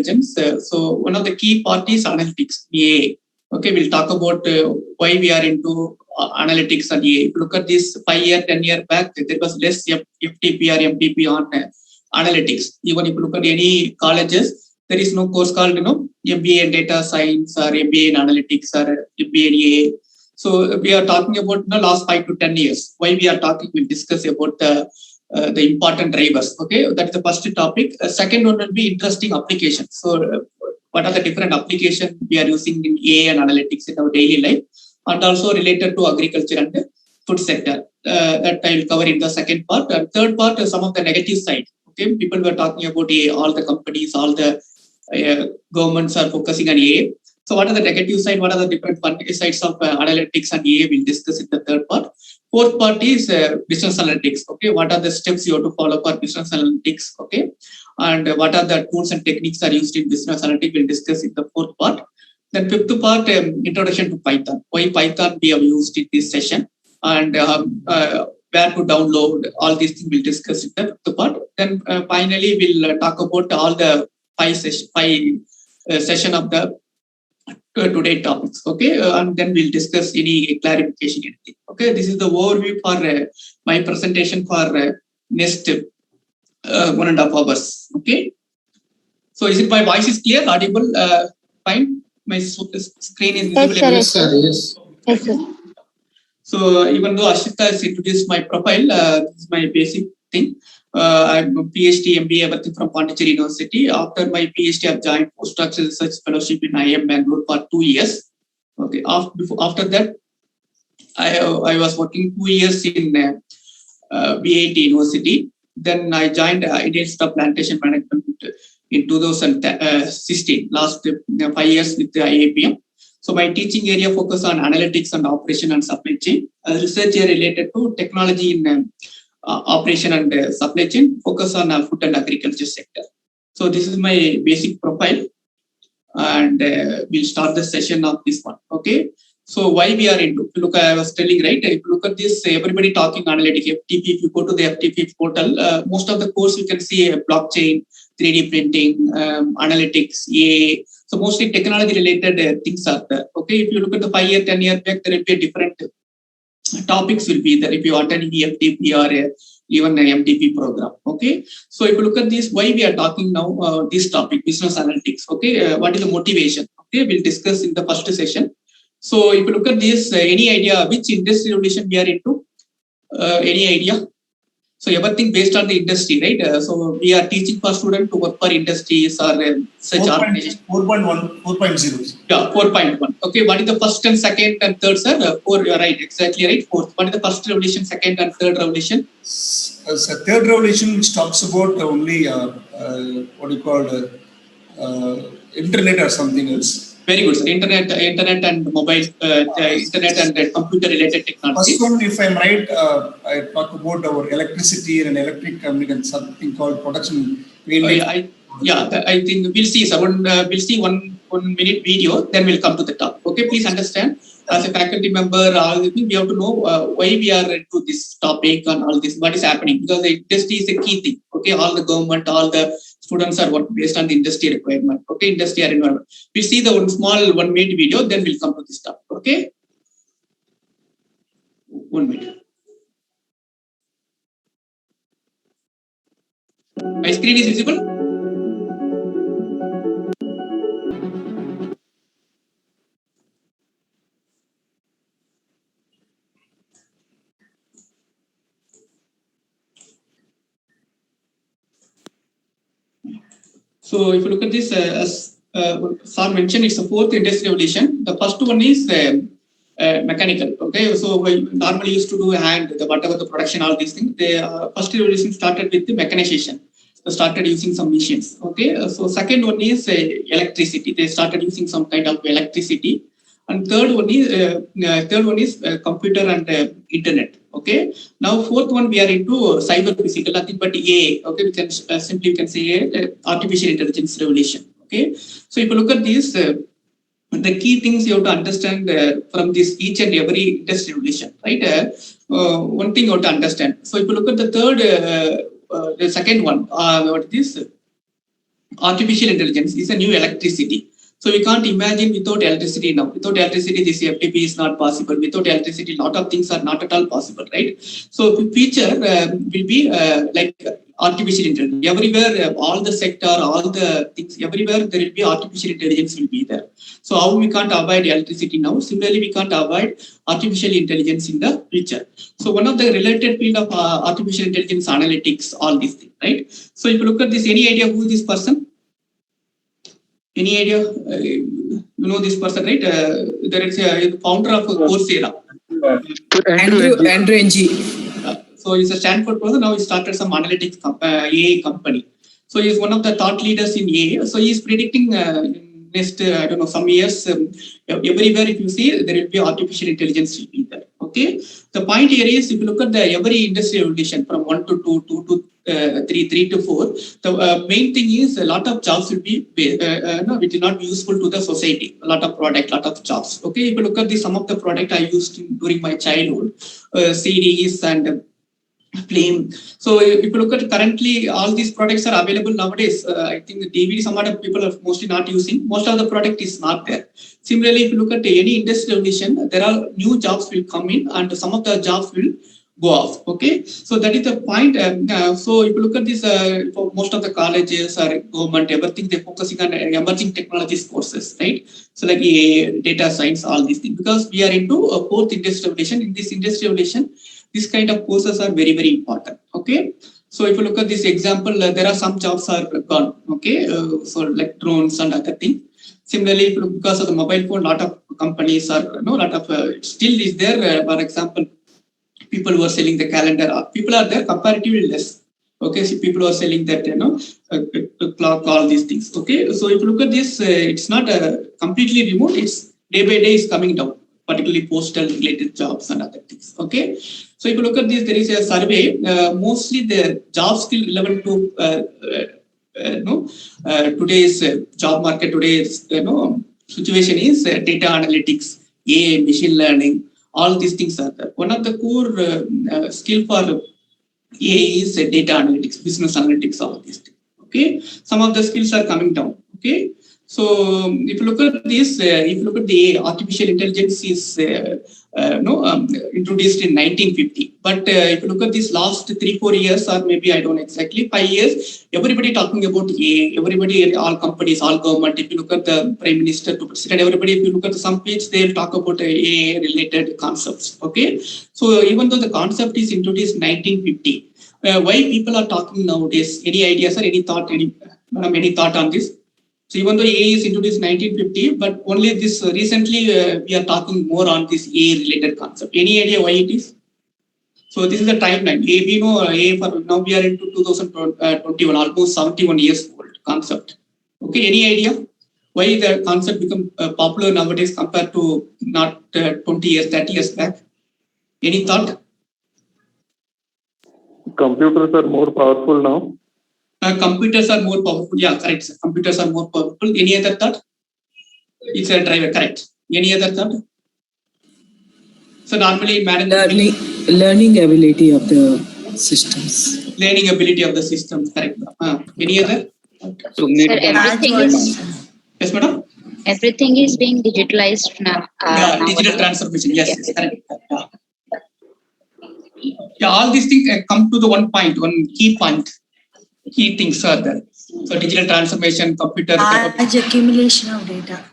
intelligence. So one of the key part is analytics, AI. Okay, we'll talk about why we are into analytics and AI. If you look at this 5-year, 10-year back, there was less FTP or MTP on analytics. Even if you look at any colleges, there is no course called MBA in data science or MBA in analytics or MBA in AI. So we are talking about the last 5 to 10 years. Why we are talking, we'll discuss about the important drivers. Okay, that's the first topic. Second one will be interesting applications. So what are the different applications we are using in AI and analytics in our daily life, and also related to agriculture and food sector. That I will cover in the second part. And third part is some of the negative side. Okay, people were talking about AI, all the companies, all the governments are focusing on AI. So what are the negative side? What are the different sides of analytics and AI? We'll discuss in the third part. Fourth part is business analytics. Okay, what are the steps you have to follow for business analytics? Okay, and what are the tools and techniques are used in business analytics? We'll discuss in the fourth part. Then fifth part, introduction to Python. Why Python we have used in this session, and where to download. All these things we'll discuss in the fifth part. Then finally we'll talk about all the five session of the today topics. Okay, and then we'll discuss any clarification, anything. Okay, this is the overview for my presentation for next 1.5 hours. Okay, so is it my voice is clear, audible, fine? My screen is visible. Yes, sir. Yes. Yes, sir. So even though Ashita has introduced my profile, this is my basic thing. I'm a PhD, MBA, everything from Pondicherry University. After my PhD, I've joined postdoctoral research fellowship in IIM Bangalore for 2 years. Okay, after that, I was working 2 years in BIT University. Then I joined Indian Institute of Plantation Management in 2016. Last 5 years with the IAPM. So my teaching area focus on analytics and operation and supply chain. Research area related to technology in operation and supply chain, focus on food and agriculture sector. So this is my basic profile, and we'll start the session of this one. Okay, so why we are into, look, I was telling, right, if you look at this, everybody talking analytics, FTP. If you go to the FTP portal, most of the course you can see blockchain, 3D printing, analytics, AI. So mostly technology related things are there. Okay, if you look at the 5-year, 10-year back, there will be a different topics will be there if you attend the FTP or even an MTP program. Okay, so if you look at this, why we are talking now this topic, business analytics. Okay, what is the motivation? Okay, we'll discuss in the first session. So if you look at this, any idea which industry revolution we are into? Any idea? So everything based on the industry, right? So we are teaching for students to work for industries or such organizations. 4.0. Yeah, 4.1. Okay, what is the first and second and third, sir? 4, you're right, exactly right. Fourth. What is the first revolution, second and third revolution? So third revolution, which talks about only what you call internet or something else. Very good, sir. Internet and mobile, internet and computer related technology. First one, if I'm right, I talk about our electricity and electric communication, something called production. I think we'll see, sir. We'll see one minute video, then we'll come to the top. Okay, please understand. As a faculty member, we have to know why we are into this topic and all this, what is happening, because the industry is a key thing. Okay, all the government, all the students are working based on the industry requirement. Okay, industry or environment. We'll see the small 1 minute video, then we'll come to this topic. Okay, 1 minute. My screen is visible. So if you look at this, as Sir mentioned, it's the fourth industrial revolution. The first one is mechanical. Okay, so we normally used to do hand, whatever the production, all these things. The first revolution started with the mechanization. They started using some machines. Okay, so second one is electricity. They started using some kind of electricity. And third one is computer and internet. Okay. Now fourth one we are into cyber physical, nothing but AI. Okay, we can simply we can say artificial intelligence revolution. Okay. So if you look at this, the key things you have to understand from this each and every industry revolution, right? One thing you have to understand. So if you look at the third, the second one, what is this? artificial intelligence is a new electricity. So we can't imagine without electricity now. Without electricity, this FTP is not possible. Without electricity, a lot of things are not at all possible, right? So the future will be like artificial intelligence. Everywhere, all the sector, all the things, everywhere there will be artificial intelligence will be there. So how we can't avoid electricity now? Similarly, we can't avoid artificial intelligence in the future. So one of the related field of artificial intelligence analytics, all these things, right? So if you look at this, any idea who this person? Any idea? You know this person, right? There is a founder of Coursera. Andrew Ng. So he's a Stanford person. Now he started some analytics AI company. So he's one of the thought leaders in AI. So he's predicting next I don't know some years everywhere if you see there will be artificial intelligence will be there. Okay. The point here is if you look at the every industry evolution from 1 to 2, 2 to 3, 3 to 4, the main thing is a lot of jobs will be no, it will not be useful to the society. A lot of product, lot of jobs. Okay. If you look at some of the product I used during my childhood, CDs and Flame. So if you look at currently, all these products are available nowadays. I think the DVD, some other people are mostly not using. Most of the product is not there. Similarly, if you look at any industry evolution, there are new jobs will come in and some of the jobs will go off. Okay, so that is the point. So if you look at this, for most of the colleges or government, everything they're focusing on emerging technologies courses, right? So like data science, all these things, because we are into a fourth industrial revolution. In this industrial revolution, this kind of courses are very, very important. Okay. So if you look at this example, there are some jobs are gone. Okay. So like drones and other things. Similarly, if you look, because of the mobile phone, lot of companies are, lot of still is there. For example, people who are selling the calendar, people are there comparatively less. Okay. So people are selling that, clock, all these things. Okay. So if you look at this, it's not completely remote. It's day by day is coming down, particularly postal related jobs and other things. Okay. So if you look at this, there is a survey, mostly the job skill relevant to today's job market, today's situation is data analytics, AI, machine learning, all these things are there. One of the core skill for AI is data analytics, business analytics, all of these things. Okay. Some of the skills are coming down. Okay. So if you look at this, if you look at the artificial intelligence is introduced in 1950. But if you look at this last 3-4 years, or maybe I don't know exactly 5 years, everybody talking about AI. Everybody, all companies, all government. If you look at the prime minister to president, everybody. If you look at some page, they'll talk about AI related concepts. Okay. So even though the concept is introduced in 1950, why people are talking nowadays? Any ideas or any thought? Any thought on this? So even though AI is introduced in 1950, but only this recently we are talking more on this AI related concept. Any idea why it is? So this is the timeline. We know AI for now we are into 2021, almost 71 years old concept. Okay, any idea why the concept become popular nowadays compared to not 20 years, 30 years back? Any thought? Computers are more powerful now. Computers are more powerful. Yeah, correct. Computers are more powerful. Any other thought? It's a driver. Correct. Any other thought? So normally, learning ability of the systems. Learning ability of the systems. Correct. Any other? Sir, everything is. Yes, madam. Everything is being digitalized now. Digital transformation. Yes, correct. Yeah, all these things come to the one key point. Key things are there. So digital transformation, computer. Accumulation of data.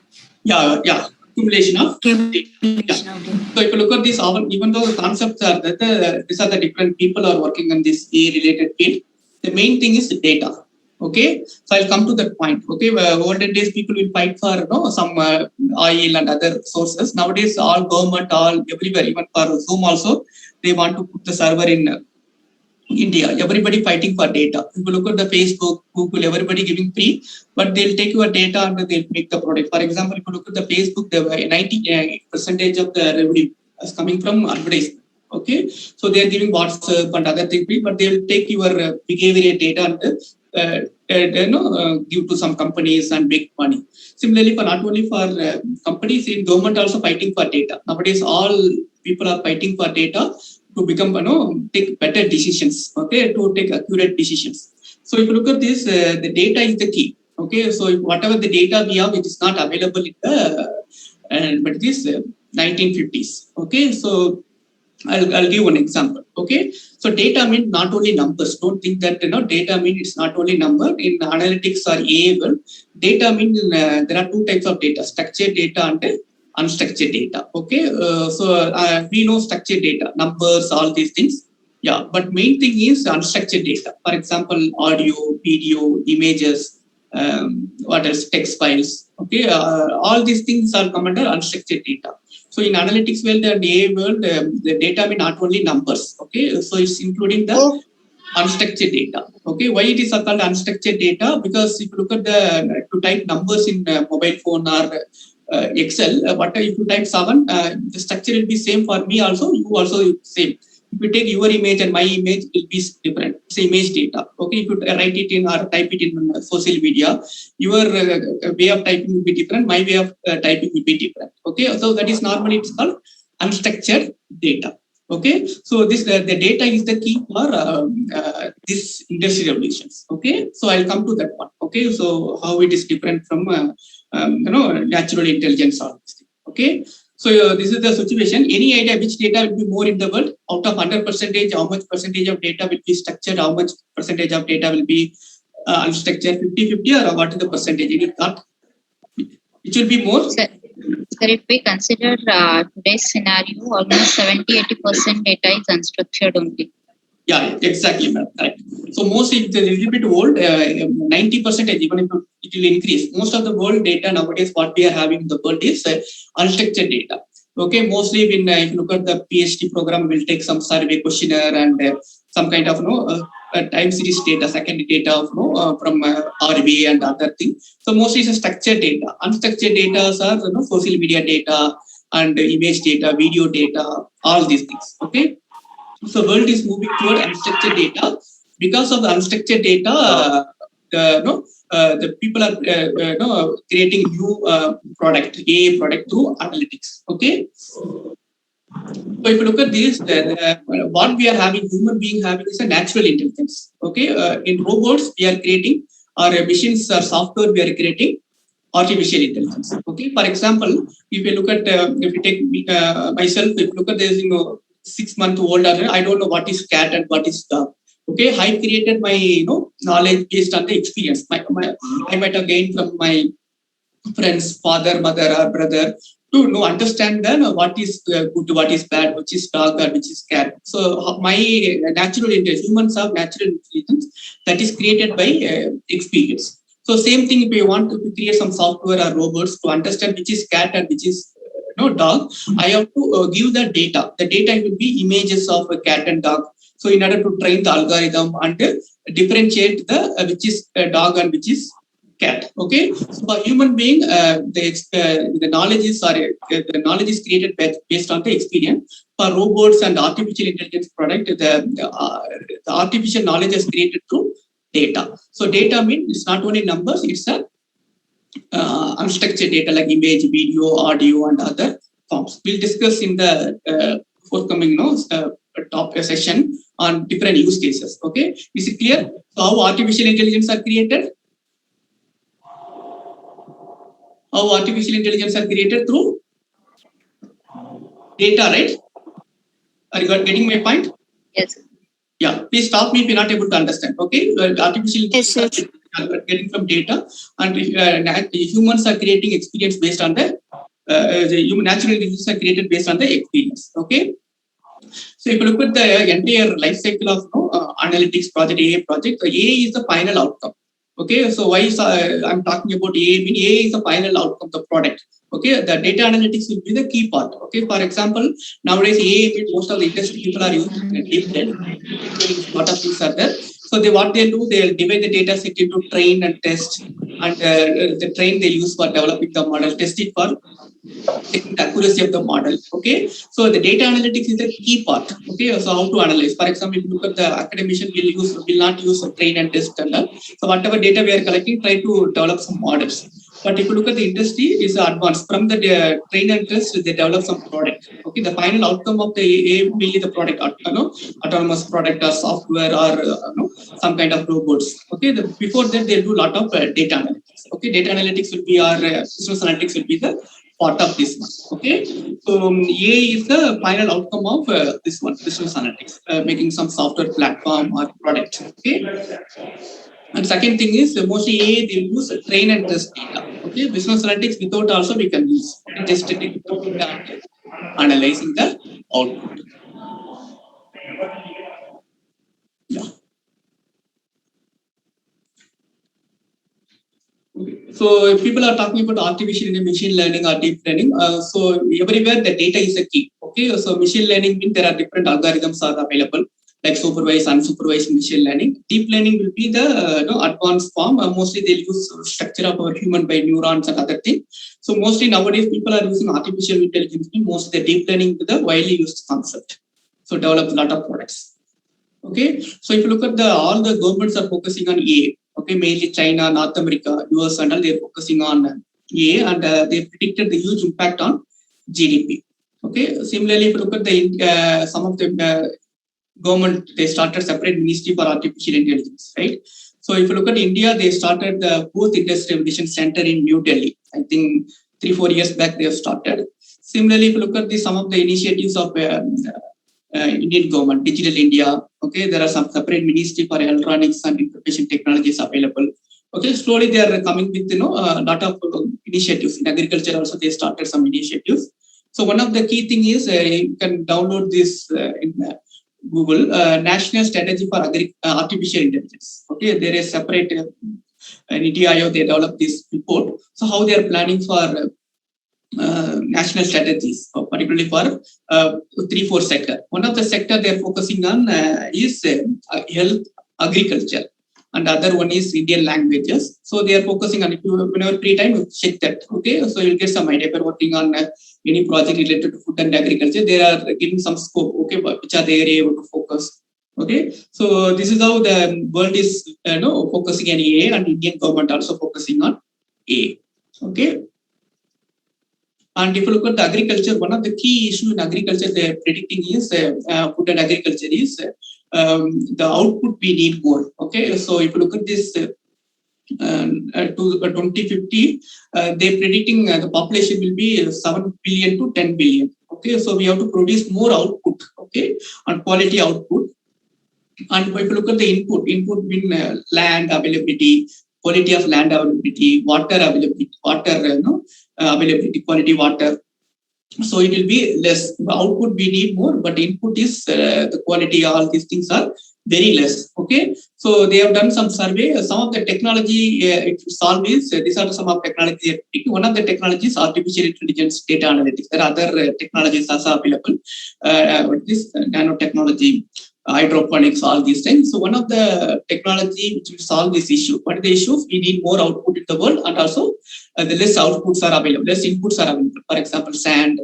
Yeah. Accumulation of data. So if you look at this, even though the concepts are that these are the different people are working on this AI-related field, the main thing is data. Okay, so I'll come to that point. Okay, olden days people will fight for some oil and other sources. Nowadays, all government, all everywhere, even for Zoom also, they want to put the server in India. Everybody fighting for data. If you look at the Facebook, Google, everybody giving free, but they'll take your data and they'll make the product. For example, if you look at the Facebook, the 90% of the revenue is coming from advertisement. Okay, so they're giving WhatsApp and other things, but they'll take your behavior data and give to some companies and make money. Similarly, for not only for companies, in government also fighting for data. Nowadays, all people are fighting for data to become, take better decisions, okay, to take accurate decisions. So if you look at this, the data is the key, Okay, so whatever the data we have, it is not available in the but it is 1950s. Okay, so I'll give one example. Okay, so data means not only numbers. Don't think that data means it's not only number. In analytics or AI world, data means there are two types of data: structured data and unstructured data. Okay, so we know structured data, numbers, all these things. Yeah, but main thing is unstructured data. For example, audio, video, images, what else? Text files. Okay, all these things are come under unstructured data. So in analytics world and AI world, the data may not only numbers. Okay, so it's including the unstructured data. Okay, why it is called unstructured data? Because if you look at to type numbers in mobile phone or Excel, what if you type 7, the structure will be same for me also. You also same. If you take your image and my image, it will be different. It's image data. Okay, if you write it in or type it in social media, your way of typing will be different. My way of typing will be different. Okay, so that is normally it's called unstructured data. Okay, so this the data is the key for this industrial revolutions. Okay, so I'll come to that one. Okay, so how it is different from natural intelligence or this thing. Okay. So this is the situation. Any idea which data will be more in the world? Out of 100%, how much percentage of data will be structured? How much percentage of data will be unstructured? 50-50 or what is the percentage? Any thought? Which will be more? Sir, if we consider today's scenario, almost 70-80% data is unstructured only. Yeah, exactly, ma'am. Correct. So mostly it's a little bit old, 90%, even if it will increase. Most of the world data nowadays, what we are having in the world is unstructured data. Okay, mostly when if you look at the PhD program, we'll take some survey questionnaire and some kind of time series data, secondary data of from RB and other things. So mostly it's a structured data. Unstructured data are social media data and image data, video data, all these things. Okay. So world is moving toward unstructured data. Because of the unstructured data, the people are creating new product, AI product through analytics. Okay. So if you look at this, what we are having, human being having is a natural intelligence. Okay. In robots, we are creating, or machines or software, we are creating artificial intelligence. Okay. For example, if you look at, if you take myself, if you look at this, 6-month-old, I don't know what is cat and what is dog. Okay, I created my knowledge based on the experience. I might have gained from my friends, father, mother, or brother to understand then what is good, what is bad, which is dog or which is cat. So my natural intelligence, humans have natural intelligence that is created by experience. So same thing if you want to create some software or robots to understand which is cat and which is dog, I have to give the data. The data will be images of a cat and dog. So in order to train the algorithm and differentiate the which is a dog and which is cat. Okay. So for human being, the knowledge is created based on the experience. For robots and artificial intelligence product, the artificial knowledge is created through data. So data means it's not only numbers; it's a unstructured data like image, video, audio, and other forms. We'll discuss in the forthcoming top session on different use cases. Okay, is it clear? So how artificial intelligence are created? How artificial intelligence are created through data, right? Are you getting my point? Yes. Yeah, please stop me if you're not able to understand. Okay, artificial intelligence are getting from data, and humans are creating experience based on the human natural intelligence are created based on the experience. Okay, so if you look at the entire life cycle of analytics project, AI project, the AI is the final outcome. Okay, so why I'm talking about AI? I mean, AI is the final outcome, the product. Okay, the data analytics will be the key part. Okay, for example, nowadays AI means most of the industry people are using deep learning. A lot of things are there. So what they do, they'll divide the data set into train and test, and the train they use for developing the model, test it for checking the accuracy of the model. Okay, so the data analytics is the key part. Okay, so how to analyze? For example, if you look at the academician, will not use a train and test and all. So whatever data we are collecting, try to develop some models. But if you look at the industry, is advanced. From the train and test, they develop some product. Okay, the final outcome of the AA will be the product, autonomous product or software or some kind of robots. Okay, before that they do a lot of data analytics. Okay, data analytics will be our business analytics will be the part of this one. Okay, so A is the final outcome of this one, business analytics, making some software platform or product. Okay. And second thing is mostly A, they use train and test data. Okay, business analytics without also we can use test it, analyzing the output. Yeah. Okay. So if people are talking about artificial and machine learning or deep learning, so everywhere the data is a key. Okay, so machine learning means there are different algorithms are available, like supervised, unsupervised machine learning. Deep learning will be the advanced form. Mostly they'll use structure of our human by neurons and other things. So mostly nowadays people are using artificial intelligence. Mostly the deep learning is the widely used concept. So develop a lot of products. Okay, so if you look at all the governments are focusing on A. Okay, mainly China, North America, US, and all they're focusing on A, and they predicted the huge impact on GDP. Okay, similarly, if you look at some of the government, they started separate ministry for artificial intelligence, right? So if you look at India, they started the fourth industrial revolution center in New Delhi. I think 3-4 years back they have started. Similarly, if you look at some of the initiatives of Indian government, Digital India, okay, there are some separate ministry for electronics and information technologies available. Okay, slowly they are coming with a lot of initiatives. In agriculture also they started some initiatives. So one of the key thing is you can download this in Google, National Strategy for Artificial Intelligence. Okay, there is separate NITI Aayog, they developed this report. So how they are planning for national strategies, particularly for 3-4 sector. One of the sector they are focusing on is health, agriculture, and the other one is Indian languages. So they are focusing on, if you whenever free time, you check that. Okay, so you'll get some idea. If you're working on any project related to food and agriculture, they are giving some scope. Okay, which are the area able to focus. Okay, so this is how the world is focusing on A, and Indian government also focusing on A. Okay. And if you look at the agriculture, one of the key issues in agriculture they are predicting is food and agriculture is the output we need more. Okay, so if you look at this to 2050, they're predicting the population will be 7 billion to 10 billion. Okay, so we have to produce more output. Okay, and quality output. And if you look at the input mean land availability, quality of land availability, water availability, availability, quality water. So it will be less. The output we need more, but input is the quality. All these things are very less. Okay, so they have done some survey. Some of the technology it solve is these are some of technology. One of the technologies artificial intelligence, data analytics. There are other technologies also available. This nanotechnology, hydroponics, all these things. So one of the technology which will solve this issue. What are the issues? We need more output in the world, and also the less outputs are available, less inputs are available. For example, sand,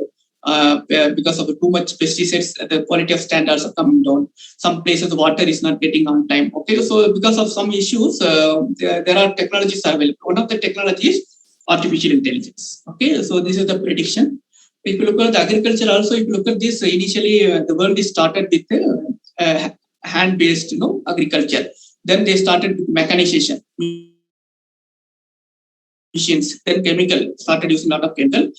because of too much pesticides, the quality of standards are coming down. Some places the water is not getting on time. Okay, so because of some issues, there are technologies available. One of the technologies artificial intelligence. Okay, so this is the prediction. If you look at the agriculture also, if you look at this, initially the world is started with hand-based, agriculture. Then they started with mechanization, machines. Then chemical, started using a lot of chemical.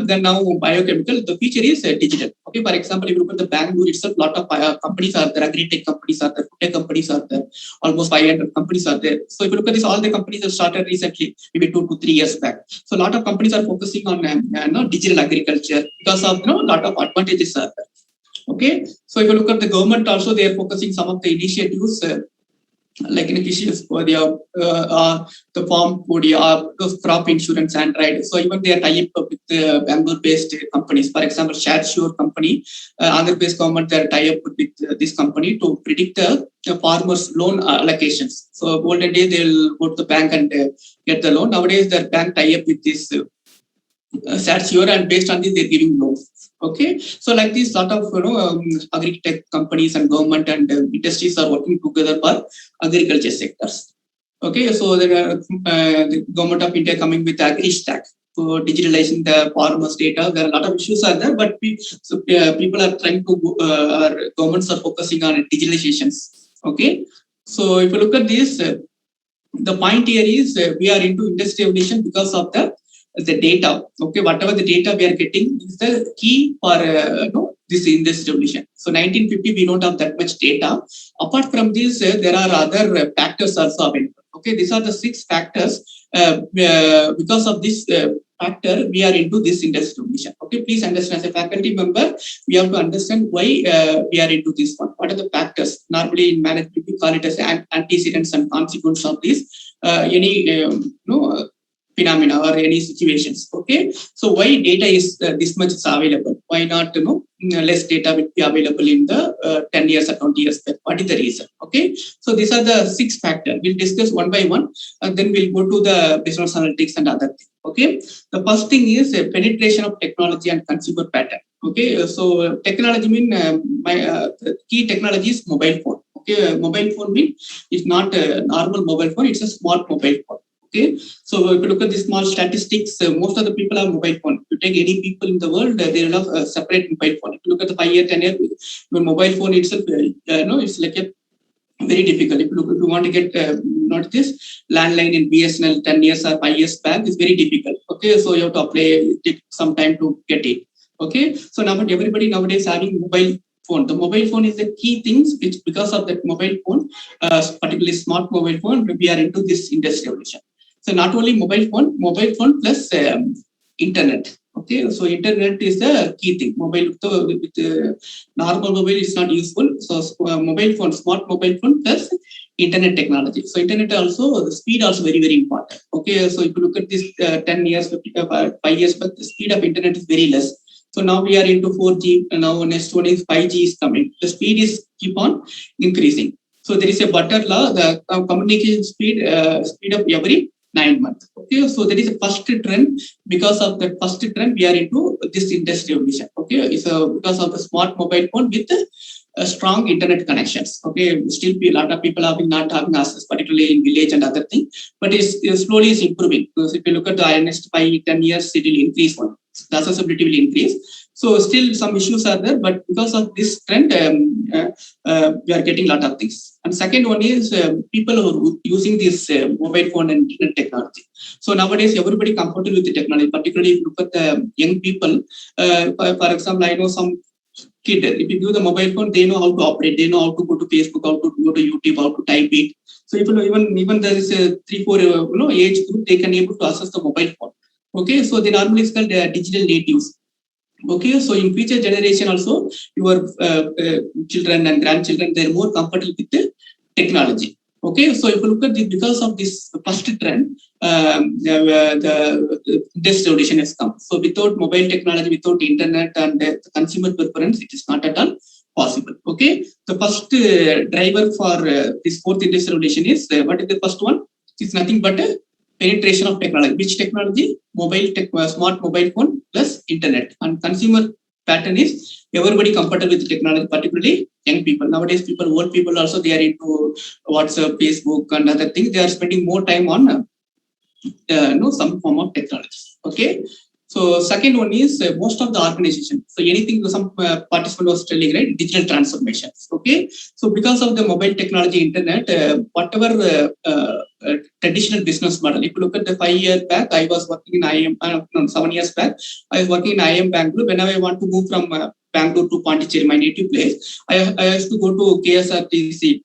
Then now biochemical. The future is digital. Okay, for example, if you look at the Bangalore itself, a lot of companies are there, agri-tech companies are there, food tech companies are there, almost 500 companies are there. So if you look at this, all the companies have started recently, maybe 2 to 3 years back. So a lot of companies are focusing on digital agriculture because of a lot of advantages are there. Okay, so if you look at the government also, they are focusing some of the initiatives like initiatives for the farm food, crop insurance, and right. So even they are tied up with Bangalore-based companies. For example, ShareSure company, Andhra-based government, they are tied up with this company to predict the farmers' loan allocations. So olden days they'll go to the bank and get the loan. Nowadays, their bank tie up with this ShareSure, and based on this, they're giving loans. Okay, so like this, lot of agri-tech companies and government and industries are working together for agriculture sectors. Okay, so the government of India coming with Agri Stack for digitalizing the farmers' data. There are a lot of issues are there, but people are trying to, our governments are focusing on digitalizations. Okay, so if you look at this, the point here is we are into industry evolution because of the data. Okay, whatever the data we are getting is the key for this industry evolution. So 1950 we don't have that much data. Apart from this, there are other factors also available. Okay, these are the 6 factors. Because of this factor, we are into this industry evolution. Okay, please understand as a faculty member, we have to understand why we are into this one. What are the factors? Normally in management, we call it as antecedents and consequence of this any phenomena or any situations. Okay, so why data is this much is available? Why not less data will be available in the 10 years or 20 years back? What is the reason? Okay, so these are the 6 factors. We'll discuss one by one, and then we'll go to the business analytics and other things. Okay, the first thing is penetration of technology and consumer pattern. Okay, so technology mean the key technology is mobile phone. Okay, mobile phone mean it's not a normal mobile phone; it's a smart mobile phone. Okay, so if you look at the small statistics, most of the people have mobile phone. If you take any people in the world, they will have a separate mobile phone. If you look at the 5-year, 10-year, your mobile phone itself, it's like a very difficult. If you want to get not this landline in BSNL 10 years or 5 years back, it's very difficult. Okay, so you have to apply, take some time to get it. Okay, so now everybody nowadays having mobile phone. The mobile phone is the key things which because of that mobile phone, particularly smart mobile phone, we are into this industry evolution. So not only mobile phone plus internet. Okay, so internet is the key thing. Mobile with normal mobile is not useful. So mobile phone, smart mobile phone plus internet technology. So internet also, the speed also very, very important. Okay, so if you look at this 10 years, 5 years back, the speed of internet is very less. So now we are into 4G, and now next one is 5G is coming. The speed is keep on increasing. So there is a butter law, the communication speed of every 9 months. Okay, so there is a first trend. Because of that first trend, we are into this industry evolution. Okay, it's because of the smart mobile phone with strong internet connections. Okay, still a lot of people are not having access, particularly in village and other things, but it's slowly is improving. Because if you look at the next 5-10 years, it will increase one. The accessibility will increase. So still some issues are there, but because of this trend, we are getting a lot of things. And second one is people who are using this mobile phone and internet technology. So nowadays, everybody comfortable with the technology, particularly if you look at the young people. For example, I know some kid, if you give the mobile phone, they know how to operate, they know how to go to Facebook, how to go to YouTube, how to type it. So even there is a 3-4 age group, they can able to access the mobile phone. Okay, so they normally is called digital natives. Okay, so in future generation also, your children and grandchildren, they're more comfortable with the technology. Okay, so if you look at this, because of this first trend, the revolution has come. So without mobile technology, without internet and the consumer preference, it is not at all possible. Okay, the first driver for this fourth industrial revolution is what is the first one? It's nothing but a penetration of technology. Which technology? Smart mobile phone plus internet. And consumer pattern is everybody comfortable with technology, particularly young people. Nowadays, old people also, they are into WhatsApp, Facebook and other things. They are spending more time on some form of technology. Okay. So second one is most of the organization. So anything some participant was telling, right? Digital transformations. Okay. So because of the mobile technology, internet, whatever traditional business model. If you look at the 5 years back, I was working in 7 years back, I was working in IIM Bangalore. Whenever I want to move from Bangalore to Pondicherry, my native place, I used to go to KSRTC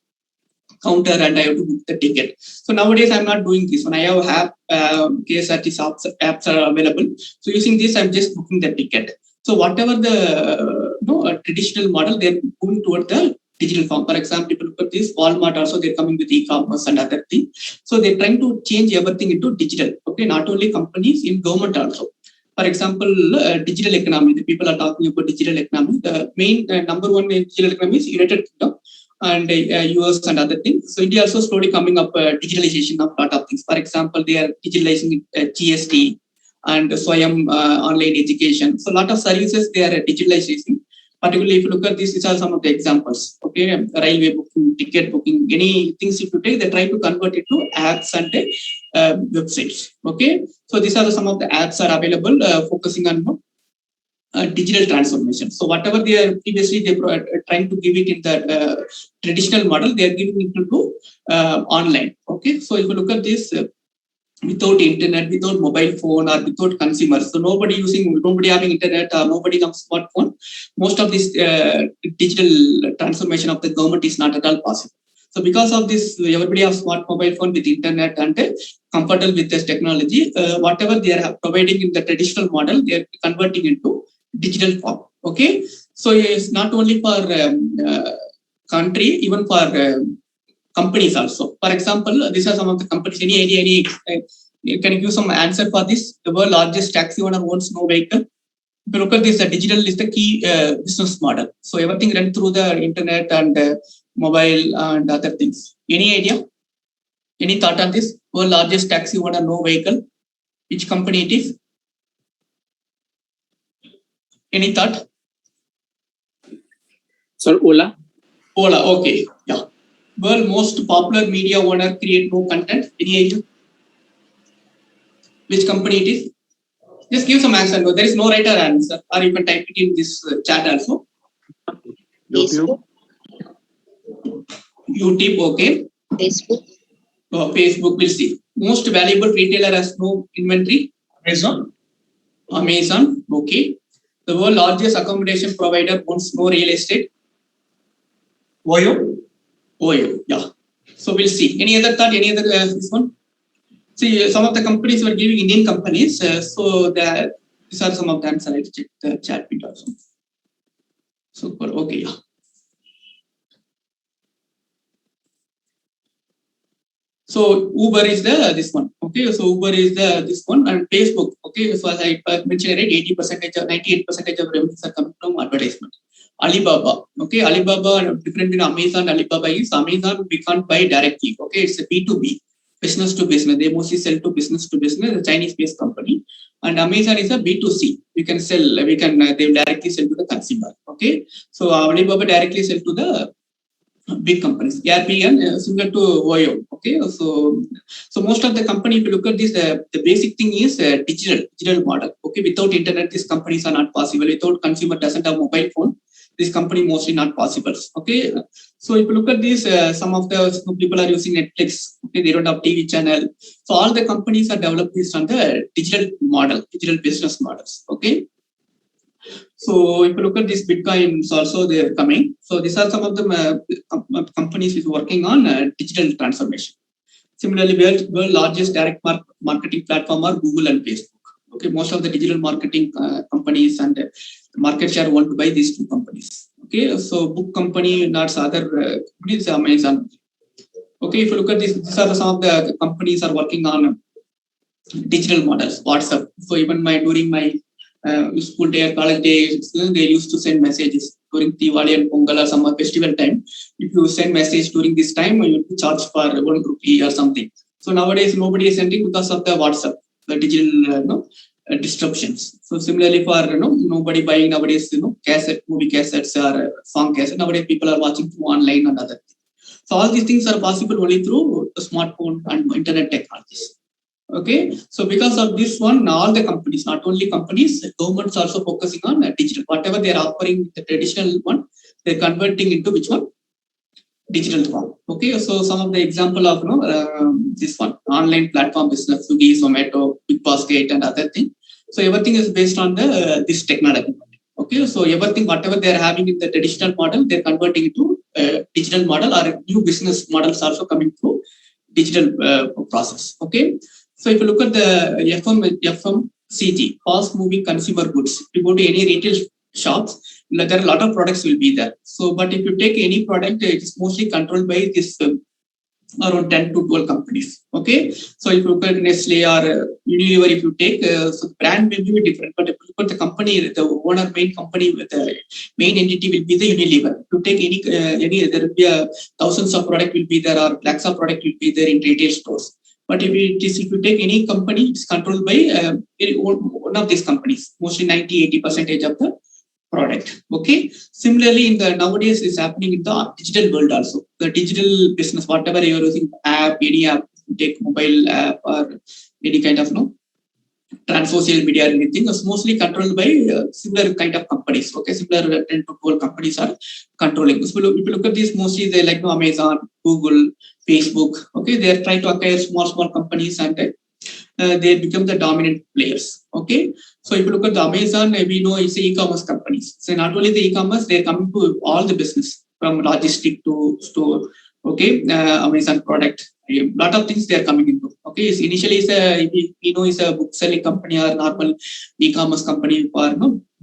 counter and I have to book the ticket. So nowadays I'm not doing this. When I have KSRTC apps are available, so using this I'm just booking the ticket. So whatever the traditional model, they're moving toward the digital form. For example, if you look at this, Walmart also, they're coming with e-commerce and other things. So they're trying to change everything into digital. Okay, not only companies, in government also. For example, digital economy. The people are talking about digital economy. The main number one in digital economy is United Kingdom and US and other things. So India also slowly coming up digitalization of a lot of things. For example, they are digitalizing GST and Swayam online education. So a lot of services they are digitalizing. Particularly if you look at this, these are some of the examples. Okay, railway booking, ticket booking, any things if you take, they try to convert it to apps and websites. Okay, so these are some of the apps are available focusing on digital transformation. So whatever they are previously trying to give it in the traditional model, they are giving it to online. Okay, so if you look at this. Without internet, without mobile phone, or without consumers, so nobody having internet or nobody having smartphone, most of this digital transformation of the government is not at all possible. So because of this, everybody have smart mobile phone with internet and comfortable with this technology. Whatever they are providing in the traditional model, they are converting into digital form. Okay, so it's not only for country, even for companies also. For example, these are some of the companies. Any idea? Can you give some answer for this? The world largest taxi owner owns no vehicle. If you look at this, the digital is the key business model. So everything run through the internet and mobile and other things. Any idea? Any thought on this? World largest taxi owner no vehicle. Which company it is? Any thought? Sir, Ola. Ola. Okay. Yeah. World most popular media owner create no content. Any idea? Which company it is? Just give some answer. No, there is no right or answer, or you can type it in this chat also. YouTube. YouTube, okay. Facebook. Facebook, we'll see. Most valuable retailer has no inventory. Amazon, okay. The world largest accommodation provider owns no real estate. Oyo. Yeah. So we'll see. Any other thought? Any other this one? See, some of the companies were giving Indian companies. So these are some of the answers. I'll check the chat bit also. Super. Okay. Yeah. So Uber is this one. Okay. So Uber is this one, and Facebook. Okay. So as I mentioned, right, 80% or 98% of revenues are coming from advertisement. Alibaba. Okay. Alibaba, different between Amazon and Alibaba is Amazon we can't buy directly. Okay. It's a B2B. Business to business. They mostly sell to business, a Chinese-based company. And Amazon is a B2C. We can sell, they directly sell to the consumer. Okay. So Alibaba directly sell to the big companies. Airbnb similar to Oyo. Okay. So most of the company, if you look at this, the basic thing is digital model. Okay. Without internet, these companies are not possible. Without consumer doesn't have mobile phone, this company mostly not possible. Okay. So if you look at this, some of the people are using Netflix. Okay, they don't have TV channel. So all the companies are developed based on the digital model, digital business models. Okay. So if you look at this, Bitcoins also they are coming. So these are some of the companies is working on digital transformation. Similarly, world largest direct marketing platform are Google and Facebook. Okay, most of the digital marketing companies and market share want to buy these two companies. Okay, so book company, not other companies, Amazon. Okay, if you look at this, these are some of the companies are working on digital models. WhatsApp. So even during my school day or college days, they used to send messages during Diwali and Pongal or some festival time. If you send message during this time, you will be charged for 1 rupee or something. So nowadays nobody is sending because of the WhatsApp, the digital disruptions. So similarly for nobody buying nowadays movie cassettes or song cassettes. Nowadays people are watching through online and other things. So all these things are possible only through the smartphone and internet technologies. Okay, so because of this one, all the companies, not only companies, governments also focusing on digital. Whatever they are offering the traditional one, they're converting into which one? Digital form. Okay, so some of the example of this one, online platform business, Swiggy, Zomato, BigBasket and other thing. So everything is based on this technology. Okay, so everything whatever they are having in the traditional model, they're converting into digital model, or new business models also coming through digital process. Okay, so if you look at the FMCG, fast moving consumer goods, if you go to any retail shops, there are a lot of products will be there. So, but if you take any product, it is mostly controlled by this around 10 to 12 companies. Okay, so if you look at Nestle or Unilever, if you take, so the brand may be different, but if you look at the company, the owner main company with the main entity will be the Unilever. If you take any there will be thousands of product will be there, or lakhs of product will be there in retail stores. But if you take any company, it's controlled by one of these companies, mostly 90-80% of the product. Okay. Similarly, in the nowadays is happening in the digital world also. The digital business, whatever you're using, app, any app, take mobile app or any kind of social media or anything, is mostly controlled by similar kind of companies. Okay, similar 10 to 12 companies are controlling. So if you look at this, mostly they like Amazon, Google, Facebook. Okay, they are trying to acquire small companies and they become the dominant players. Okay, so if you look at the Amazon, we know it's e-commerce companies. So not only the e-commerce, they're coming to all the business from logistic to store. Okay, Amazon product. A lot of things they are coming into. Okay, so initially it's a book selling company or normal e-commerce company for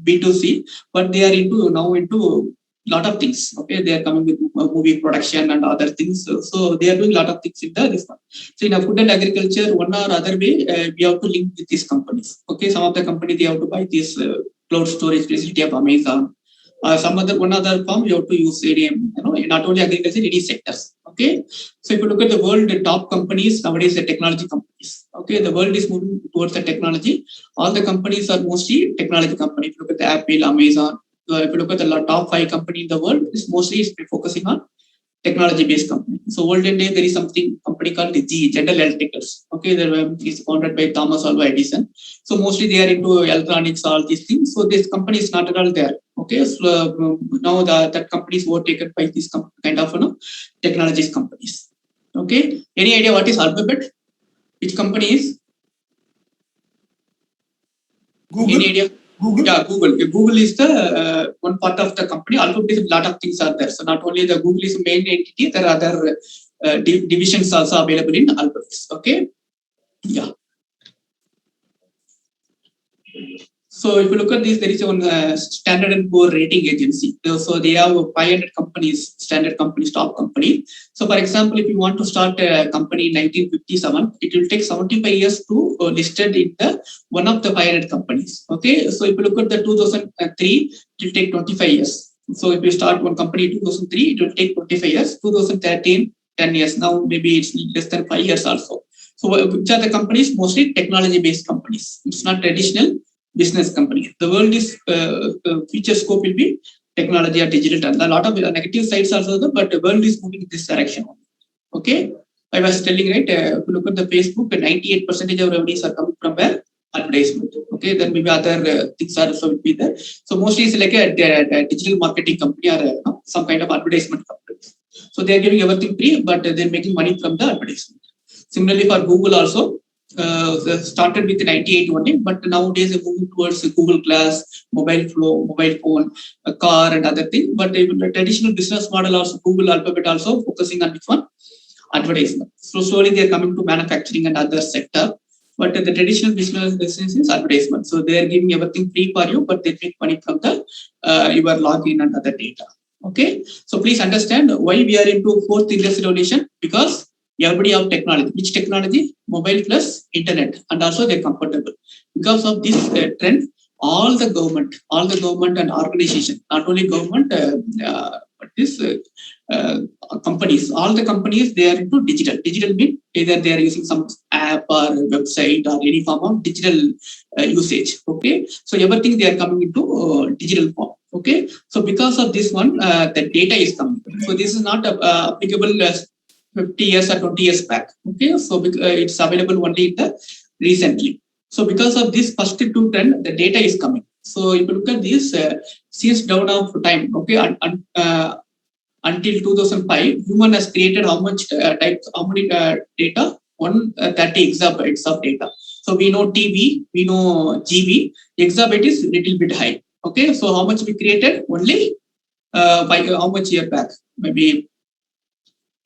B2C, but they are into lot of things. Okay, they are coming with movie production and other things. So they are doing a lot of things in this one. So in a food and agriculture, one or other way, we have to link with these companies. Okay, some of the company they have to buy this cloud storage facility of Amazon. One other form you have to use ADM, not only agriculture, any sectors. Okay, so if you look at the world, the top companies nowadays are technology companies. Okay, the world is moving towards the technology. All the companies are mostly technology companies. If you look at the Apple, Amazon. If you look at the top 5 company in the world, it's mostly focusing on technology-based company. So olden day there is something company called General Electricals. Okay, it's founded by Thomas Alva Edison. So mostly they are into electronics, all these things. So this company is not at all there. Okay, so now that company is overtaken by this kind of technologies companies. Okay, any idea what is Alphabet? Which company is? Google. Any idea? Google. Yeah, Google. Google is the one part of the company. Alphabet is a lot of things are there. So not only the Google is the main entity, there are other divisions also available in Alphabet. Okay. Yeah. So if you look at this, there is one Standard & Poor rating agency. So they have 500 companies, standard companies, top company. So for example, if you want to start a company in 1957, it will take 75 years to listed in the one of the 500 companies. Okay, so if you look at the 2003, it will take 25 years. So if you start one company in 2003, it will take 25 years. 2013, 10 years. Now maybe it's less than 5 years also. So which are the companies? Mostly technology-based companies. It's not traditional business company. The world is future scope will be technology or digital. A lot of negative sides also there, but the world is moving in this direction. Okay, I was telling right. If you look at the Facebook, 98% of revenues are coming from where advertisement. Okay, then maybe other things are also will be there. So mostly it's like a digital marketing company or some kind of advertisement company. So they are giving everything free, but they are making money from the advertisement. Similarly for Google also. Started with 98 only, but nowadays they're moving towards Google Glass, mobile phone, a car and other things. But even the traditional business model also, Google, Alphabet also focusing on which one? Advertisement. So slowly they're coming to manufacturing and other sector. But the traditional business is advertisement. So they're giving everything free for you, but they make money from the your login and other data. Okay. So please understand why we are into 4th industrial revolution, because everybody have technology. Which technology? Mobile plus internet, and also they're comfortable. Because of this trend, all the government and organization, not only government, but this companies, all the companies, they are into digital. Digital means either they are using some app or website or any form of digital usage. Okay, so everything they are coming into digital form. Okay, so because of this one, the data is coming. So this is not applicable 50 years or 20 years back. Okay, so it's available only recently. So because of this first 2 trend, the data is coming. So if you look at this, since dawn of time, okay, until 2005, human has created how many data? 130 exabytes of data. So we know TB, we know GB, exabyte is little bit high. Okay, so how much we created? Only by how much year back? Maybe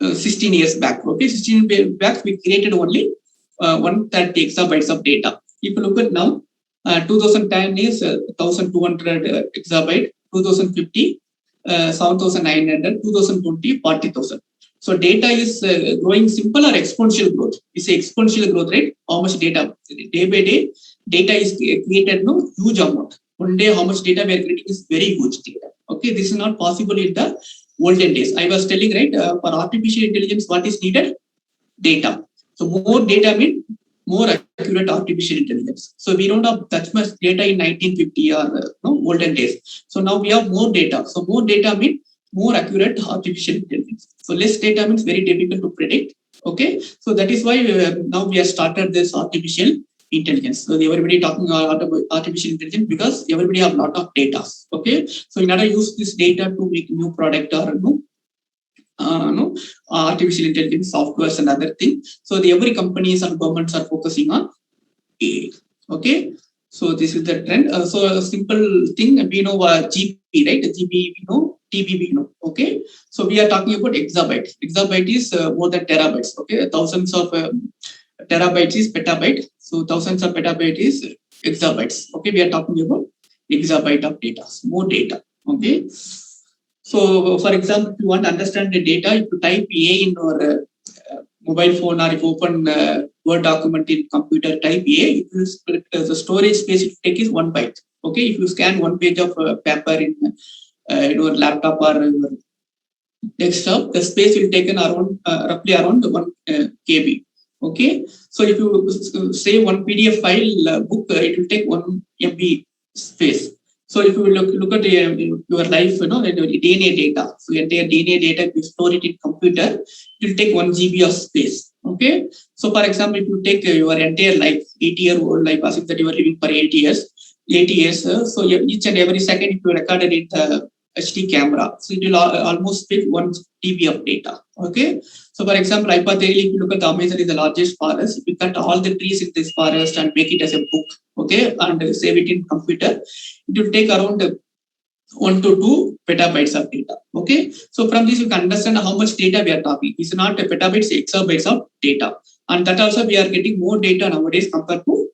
16 years back. Okay, 16 years back we created only 130 exabytes of data. If you look at now, 2010 is 1200 exabyte, 2050 7,900, 2020 40,000. So data is growing simple or exponential growth. It's an exponential growth rate. How much data? Day by day, data is created no huge amount. One day, how much data we are creating is very huge data. Okay, this is not possible in the olden days. I was telling right for artificial intelligence, what is needed? Data. So more data means more accurate artificial intelligence. So we don't have that much data in 1950 or olden days. So now we have more data. So more data means more accurate artificial intelligence. So less data means very difficult to predict. Okay, so that is why now we have started this artificial intelligence. So everybody talking about artificial intelligence because everybody have a lot of data. Okay, so in order to use this data to make new product or artificial intelligence softwares and other things. So every companies and governments are focusing on AI. Okay, so this is the trend. So a simple thing, we know GB, right? GB, we know, TB, we know. Okay, so we are talking about exabyte. Exabyte is more than terabytes. Okay, thousands of terabytes is petabyte. So thousands of petabyte is exabytes. Okay, we are talking about exabyte of data, more data. Okay. So, for example, if you want to understand the data, if you type A in your mobile phone or if you open Word document in computer, type A, the storage space it take is 1 byte. Okay, if you scan 1 page of paper in your laptop or your desktop, the space will take around roughly around 1 KB. Okay, so if you say 1 PDF file book, it will take 1 MB space. So if you look at your life, your DNA data, so your DNA data, if you store it in computer, it will take 1 GB of space. Okay. So for example, if you take your entire life, 80-year-old life, assume that you are living for 80 years. So each and every second, if you recorded it HD camera, so it will almost take 1 TB of data. Okay. So for example, hypothetically, if you look at the Amazon is the largest forest, if you cut all the trees in this forest and make it as a book, okay, and save it in computer, it will take around 1 to 2 petabytes of data. Okay, so from this you can understand how much data we are talking. It's not a petabytes, exabytes of data, and that also we are getting more data nowadays compared to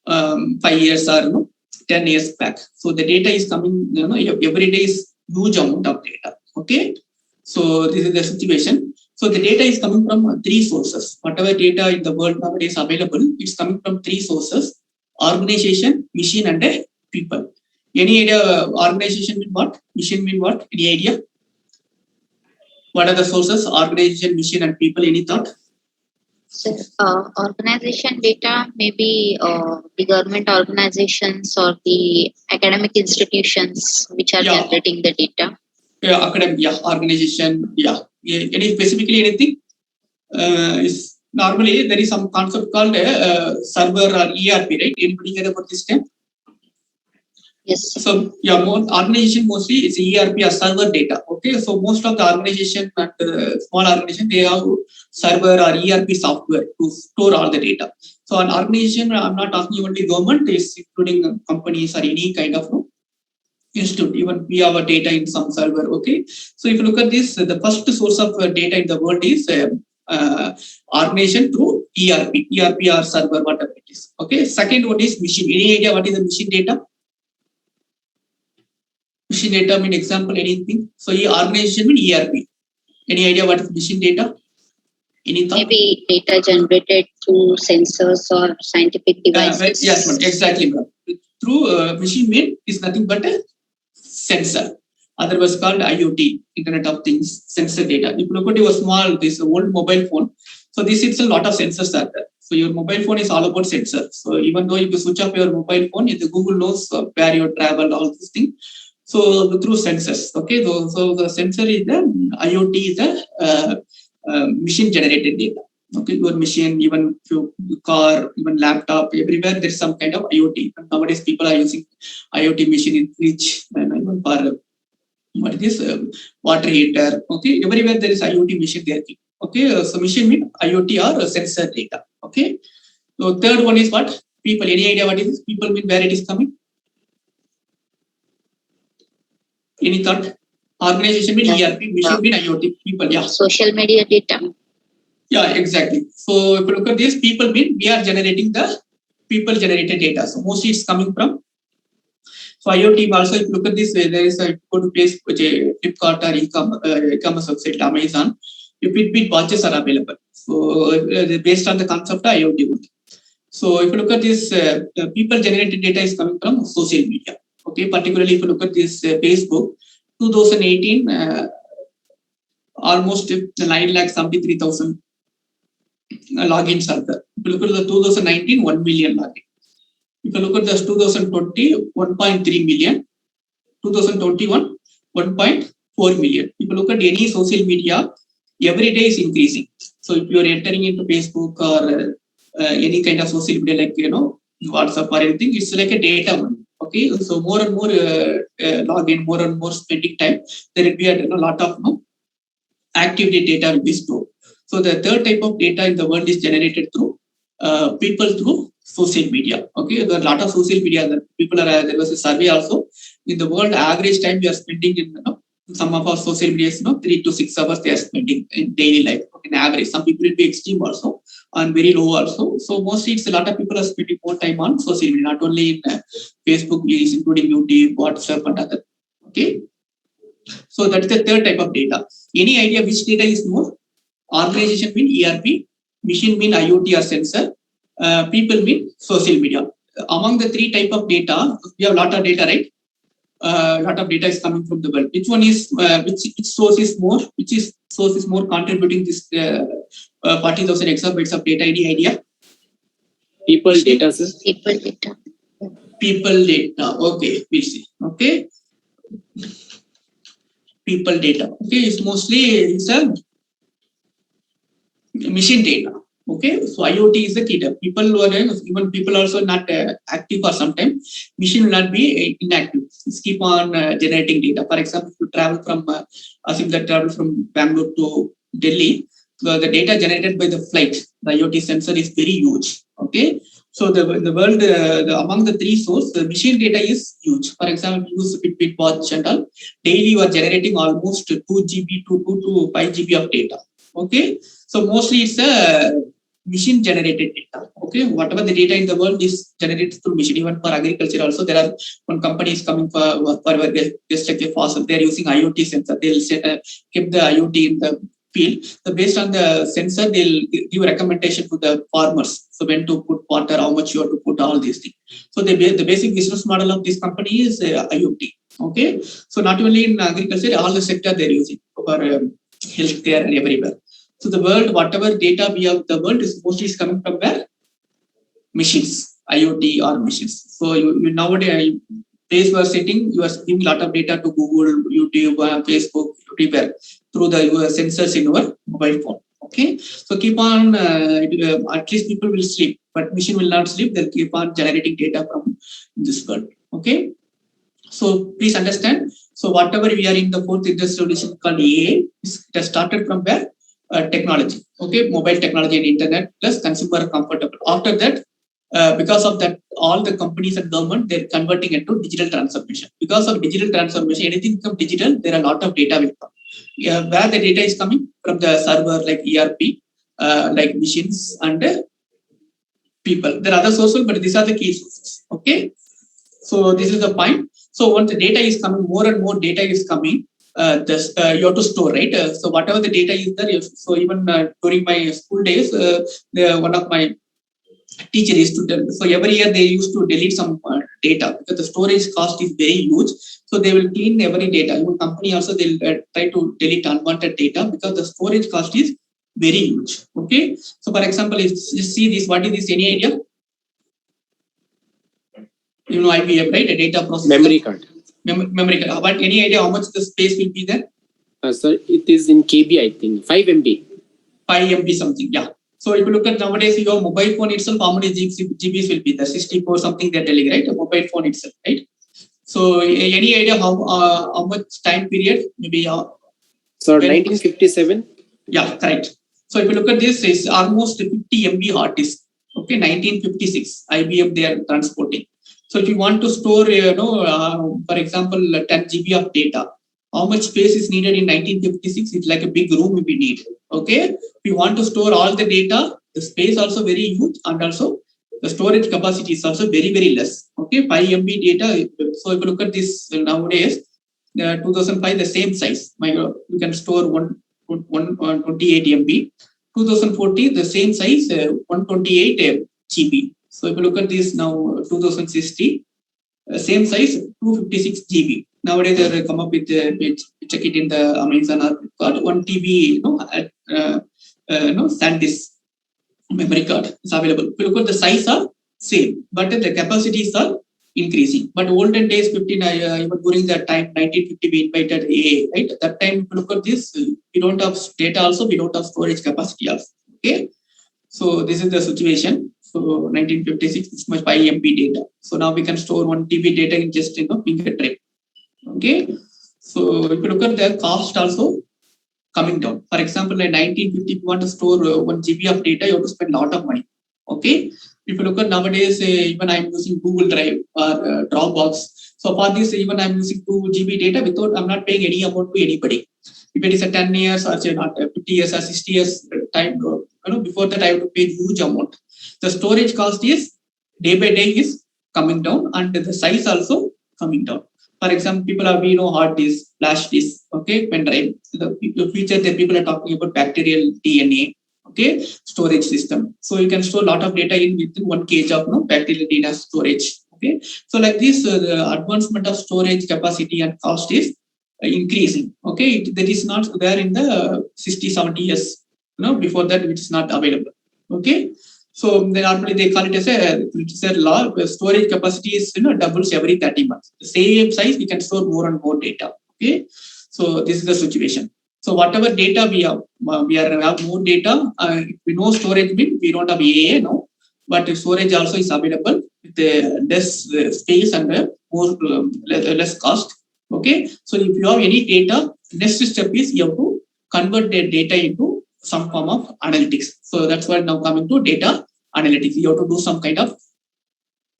5 years or 10 years back. So the data is coming, every day is huge amount of data. Okay, so this is the situation. So the data is coming from 3 sources. Whatever data in the world nowadays available, it's coming from 3 sources: organization, machine, and people. Any idea? Organization mean what? Machine mean what? Any idea? What are the sources? Organization, machine, and people. Any thought? So, organization data, maybe the government organizations or the academic institutions which are generating the data. Yeah, academic, organization, Any specifically anything? Is normally there is some concept called server or ERP, right? Anybody hear about this term? Yes. So more organization mostly is ERP or server data. Okay, so most of the organization and small organization, they have server or ERP software to store all the data. So an organization, I'm not talking about the government, is including companies or any kind of institute. Even we have a data in some server. Okay, so if you look at this, the first source of data in the world is organization through ERP or server, whatever it is. Okay, second one is machine. Any idea what is the machine data? Machine data mean example anything. So organization mean ERP. Any idea what is machine data? Any thought? Maybe data generated through sensors or scientific devices. Yes, ma'am. Exactly, ma'am. Through machine mean is nothing but a sensor. Otherwise called IoT, Internet of Things, sensor data. If you look at your this old mobile phone, so this is a lot of sensors are there. So your mobile phone is all about sensors. So even though if you switch off your mobile phone, the Google knows where you travel, all these things. So through sensors, okay. So the sensor is the IoT is the machine generated data. Okay, your machine, even your car, even laptop, everywhere there's some kind of IoT. And nowadays people are using IoT machine in fridge and even for what is this water heater. Okay, everywhere there is IoT machine there. Okay, so machine mean IoT or sensor data. Okay, so third one is what? People. Any idea what is this? People mean where it is coming? Any thought? Organization mean ERP, machine mean IoT. People, Social media data. Yeah, exactly. So if you look at this, people mean we are generating the people generated data. So mostly it's coming from. So IoT also, if you look at this, there is a good place which a Flipkart or e-commerce website, Amazon. If Fitbit watches are available. So based on the concept of IoT. So if you look at this, people generated data is coming from social media. Okay, particularly if you look at this Facebook, 2018, almost 9,73,000 logins are there. If you look at the 2019, 1 million login. If you look at the 2020, 1.3 million. 2021, 1.4 million. If you look at any social media, every day is increasing. So if you are entering into Facebook or any kind of social media like WhatsApp or anything, it's like a data one. Okay, so more and more login, more and more spending time, there will be a lot of activity data will be stored. So the third type of data in the world is generated through people through social media. Okay, there are a lot of social media that people are. There was a survey also in the world. Average time we are spending in some of our social media is 3 to 6 hours they are spending in daily life. Okay, in average, some people will be extreme also and very low also. So mostly it's a lot of people are spending more time on social media, not only in Facebook, including YouTube, WhatsApp, and other. Okay, so that's the third type of data. Any idea which data is more? Organization mean ERP, machine mean IoT or sensor, people mean social media. Among the three type of data, we have a lot of data, right? Lot of data is coming from the world. Which one is which source is more? Which is source is more contributing this 40,000 exabytes of data? Any idea? People data, sir. People data. People data. Okay, we see. Okay, people data. Okay, it's a machine data. Okay, so IoT is the key term. People who are even people also not active for some time. Machine will not be inactive. It's keep on generating data. For example, if you travel from assume that travel from Bangalore to Delhi, so the data generated by the flight, the IoT sensor is very huge. Okay, so the world among the three sources, the machine data is huge. For example, use Fitbit watch and all. Daily you are generating almost 2 GB to 5 GB of data. Okay, so mostly it's a machine generated data. Okay, whatever the data in the world is generated through machine. Even for agriculture also, there are one company is coming for just like a fossil. They are using IoT sensor. They'll keep the IoT in the field. So based on the sensor, they'll give recommendation to the farmers. So when to put water, how much you have to put, all these things. So the basic business model of this company is IoT. Okay, so not only in agriculture, all the sector they're using for healthcare and everywhere. So the world, whatever data we have, the world is mostly coming from where? Machines, IoT or machines. So you nowadays, place you are sitting, you are giving a lot of data to Google, YouTube, Facebook, everywhere through the sensors in your mobile phone. Okay, so keep on. At least people will sleep, but machine will not sleep. They'll keep on generating data from this world. Okay, so please understand. So whatever we are in the fourth industrial revolution called AI, it has started from where? Technology. Okay, mobile technology and internet plus consumer comfortable. After that, because of that, all the companies and government they're converting into digital transformation. Because of digital transformation, anything become digital, there are a lot of data will come. Where the data is coming from the server like ERP, like machines and people. There are other sources, but these are the key sources. Okay, so this is the point. So once the data is coming, more and more data is coming. You have to store, right? So whatever the data is there, so even during my school days, one of my teacher used to tell. So every year they used to delete some data because the storage cost is very huge. So they will clean every data. Even company also they'll try to delete unwanted data because the storage cost is very huge. Okay. So for example, if you see this, what is this? Any idea? IBM, right? A data processor. Memory card. Memory card. But any idea how much the space will be there? Sir, it is in KB, I think. 5 MB. 5 MB something, yeah. So if you look at nowadays, your mobile phone itself, how many GBs will be there? 64 something they're telling, right? A mobile phone itself, right? So any idea how much time period? Maybe. Sir, 1957. Yeah, correct. So if you look at this, it's almost 50 MB hard disk. Okay, 1956 IBM they are transporting. So if you want to store, for example, 10 GB of data, how much space is needed in 1956? It's like a big room we need. Okay, if you want to store all the data, the space also very huge, and also the storage capacity is also very, very less. Okay, 5 MB data. So if you look at this nowadays, 2005 the same size. You can store 128 MB. 2040 the same size, 128 GB. So if you look at this now, 2060, same size, 256 GB. Nowadays they come up with check it in the Amazon or Flipkart, 1 TB, SanDisk memory card is available. If you look at the size are same, but the capacities are increasing. But olden days, even during that time, 1950, we invited AA, right? At that time, if you look at this, we don't have data also, we don't have storage capacity also. Okay. So this is the situation. So 1956, this much 5 MB data. So now we can store 1 TB data in just finger tip. Okay. So if you look at the cost also coming down. For example, in 1950, if you want to store 1 GB of data, you have to spend a lot of money. Okay. If you look at nowadays, even I'm using Google Drive or Dropbox. So for this, even I'm using 2 GB data without, I'm not paying any amount to anybody. If it is a 10 years or say not 50 years or 60 years time, before that I have to pay huge amount. The storage cost is day by day is coming down and the size also coming down. For example, people have hard disk, flash disk, okay, pen drive. The future that people are talking about bacterial DNA, okay, storage system. So you can store a lot of data in within 1 kg of bacterial DNA storage. Okay, so like this, the advancement of storage capacity and cost is increasing. Okay, that is not there in the 60, 70 years. Before that it is not available. Okay, so then normally they call it as a law. Storage capacity is doubles every 30 months. The same size we can store more and more data. Okay, so this is the situation. So whatever data we have more data. If we know storage mean we don't have AA now, but storage also is available with less space and more less cost. Okay, so if you have any data, next step is you have to convert that data into some form of analytics. So that's why now coming to data analytics. You have to do some kind of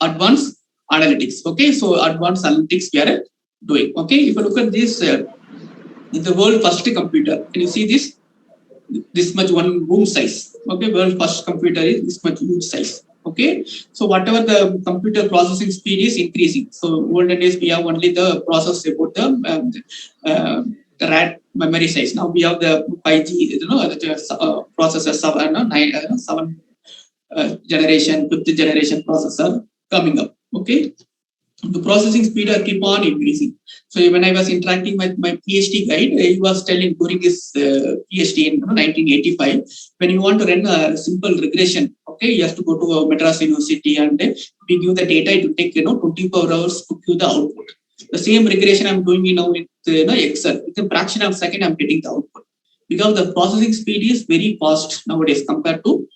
advanced analytics. Okay, so advanced analytics we are doing. Okay, if you look at this, in the world first computer, can you see this? This much one room size. Okay, world first computer is this much huge size. Okay, so whatever the computer processing speed is increasing. So olden days we have only the process about the RAD memory size. Now we have the 5G, processor 7 generation, 5th generation processor coming up. Okay, the processing speed will keep on increasing. So when I was interacting with my PhD guide, he was telling during his PhD in 1985, when you want to run a simple regression, okay, you have to go to Madras University and we give the data. It will take 24 hours to give the output. The same regression I'm doing now with Excel. With a fraction of a second, I'm getting the output because the processing speed is very fast nowadays compared to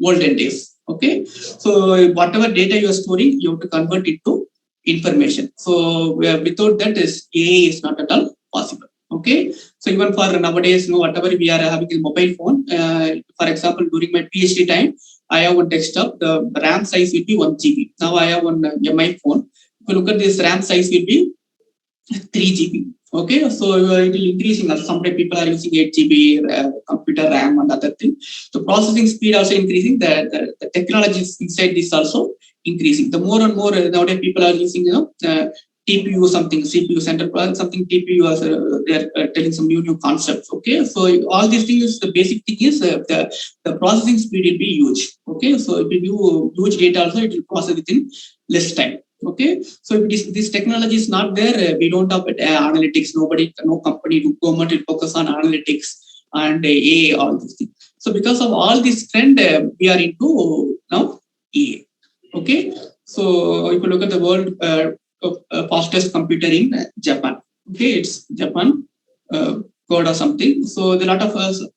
olden days. Okay, so whatever data you are storing, you have to convert it to information. So without that, AA is not at all possible. Okay, so even for nowadays, whatever we are having a mobile phone, for example, during my PhD time, I have one desktop. The RAM size will be 1 GB. Now I have one MI phone. If you look at this, RAM size will be 3 GB. Okay, so it will increasing. Sometimes people are using 8 GB computer RAM and other thing. So processing speed also increasing. The technologies inside this also increasing. The more and more nowadays people are using TPU something, CPU central something TPU as they are telling some new concepts. Okay, so all these things, the basic thing is the processing speed will be huge. Okay, so if you do huge data also, it will process within less time. Okay, so if this technology is not there, we don't have analytics. No company, no government will focus on analytics and AI, all these things. So because of all this trend, we are into now AI. Okay, so if you look at the world fastest computer in Japan. Okay, it's Japan code or something. So a lot of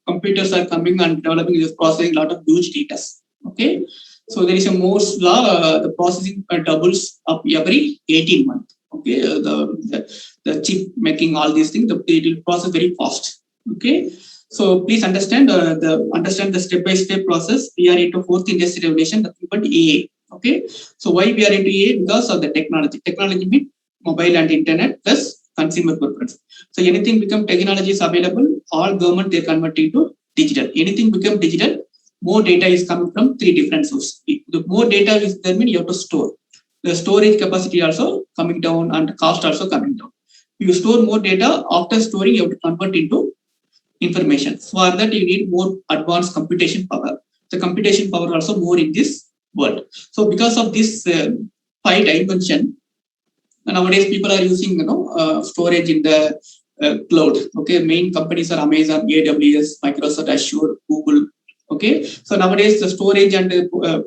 computers are coming and developing this processing a lot of huge data. Okay. So there is a Moore's law, the processing doubles up every 18 months. Okay, the chip making all these things, it will process very fast. Okay, so please understand the step-by-step process. We are into 4th industrial revolution, but AI. Okay, so why we are into AI? Because of the technology. Technology means mobile and internet plus consumer preference. So anything become technology is available, all government they convert into digital. Anything become digital, more data is coming from 3 different sources. The more data is there, means you have to store. The storage capacity also coming down and cost also coming down. If you store more data, after storing, you have to convert into information. So for that, you need more advanced computation power. The computation power also more in this world. So because of this 5 dimension, nowadays people are using storage in the cloud. Okay, main companies are Amazon, AWS, Microsoft Azure, Google. Okay, so nowadays the storage and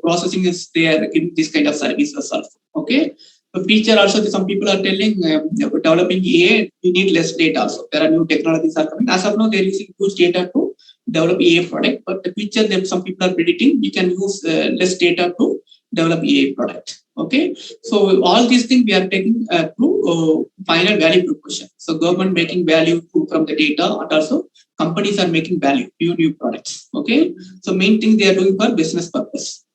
processing is there in this kind of services also. Okay, So teacher also, some people are telling developing AI, we need less data also. There are new technologies are coming. As of now, they're using huge data to develop AI product. But the future, that some people are predicting, we can use less data to develop AI product. Okay. So all these things we are taking through final value proposition. So government making value from the data, and also companies are making value, new products. Okay. So main thing they are doing for business purpose.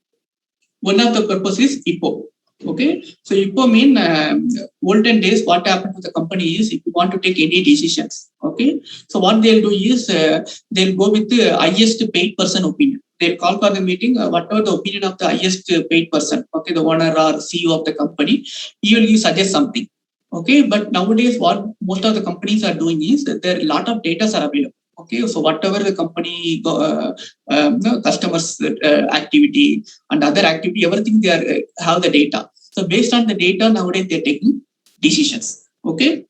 One of the purpose is IPO. Okay, so IPO mean olden days. What happened to the company is, if you want to take any decisions, okay, so what they'll do is they'll go with the highest paid person opinion. They'll call for the meeting, whatever the opinion of the highest paid person, okay, the owner or CEO of the company, he will suggest something. Okay, but nowadays what most of the companies are doing is that there are a lot of data are available. Okay, so whatever the company customers activity and other activity, everything they are have the data. So based on the data, nowadays they're taking decisions. Okay,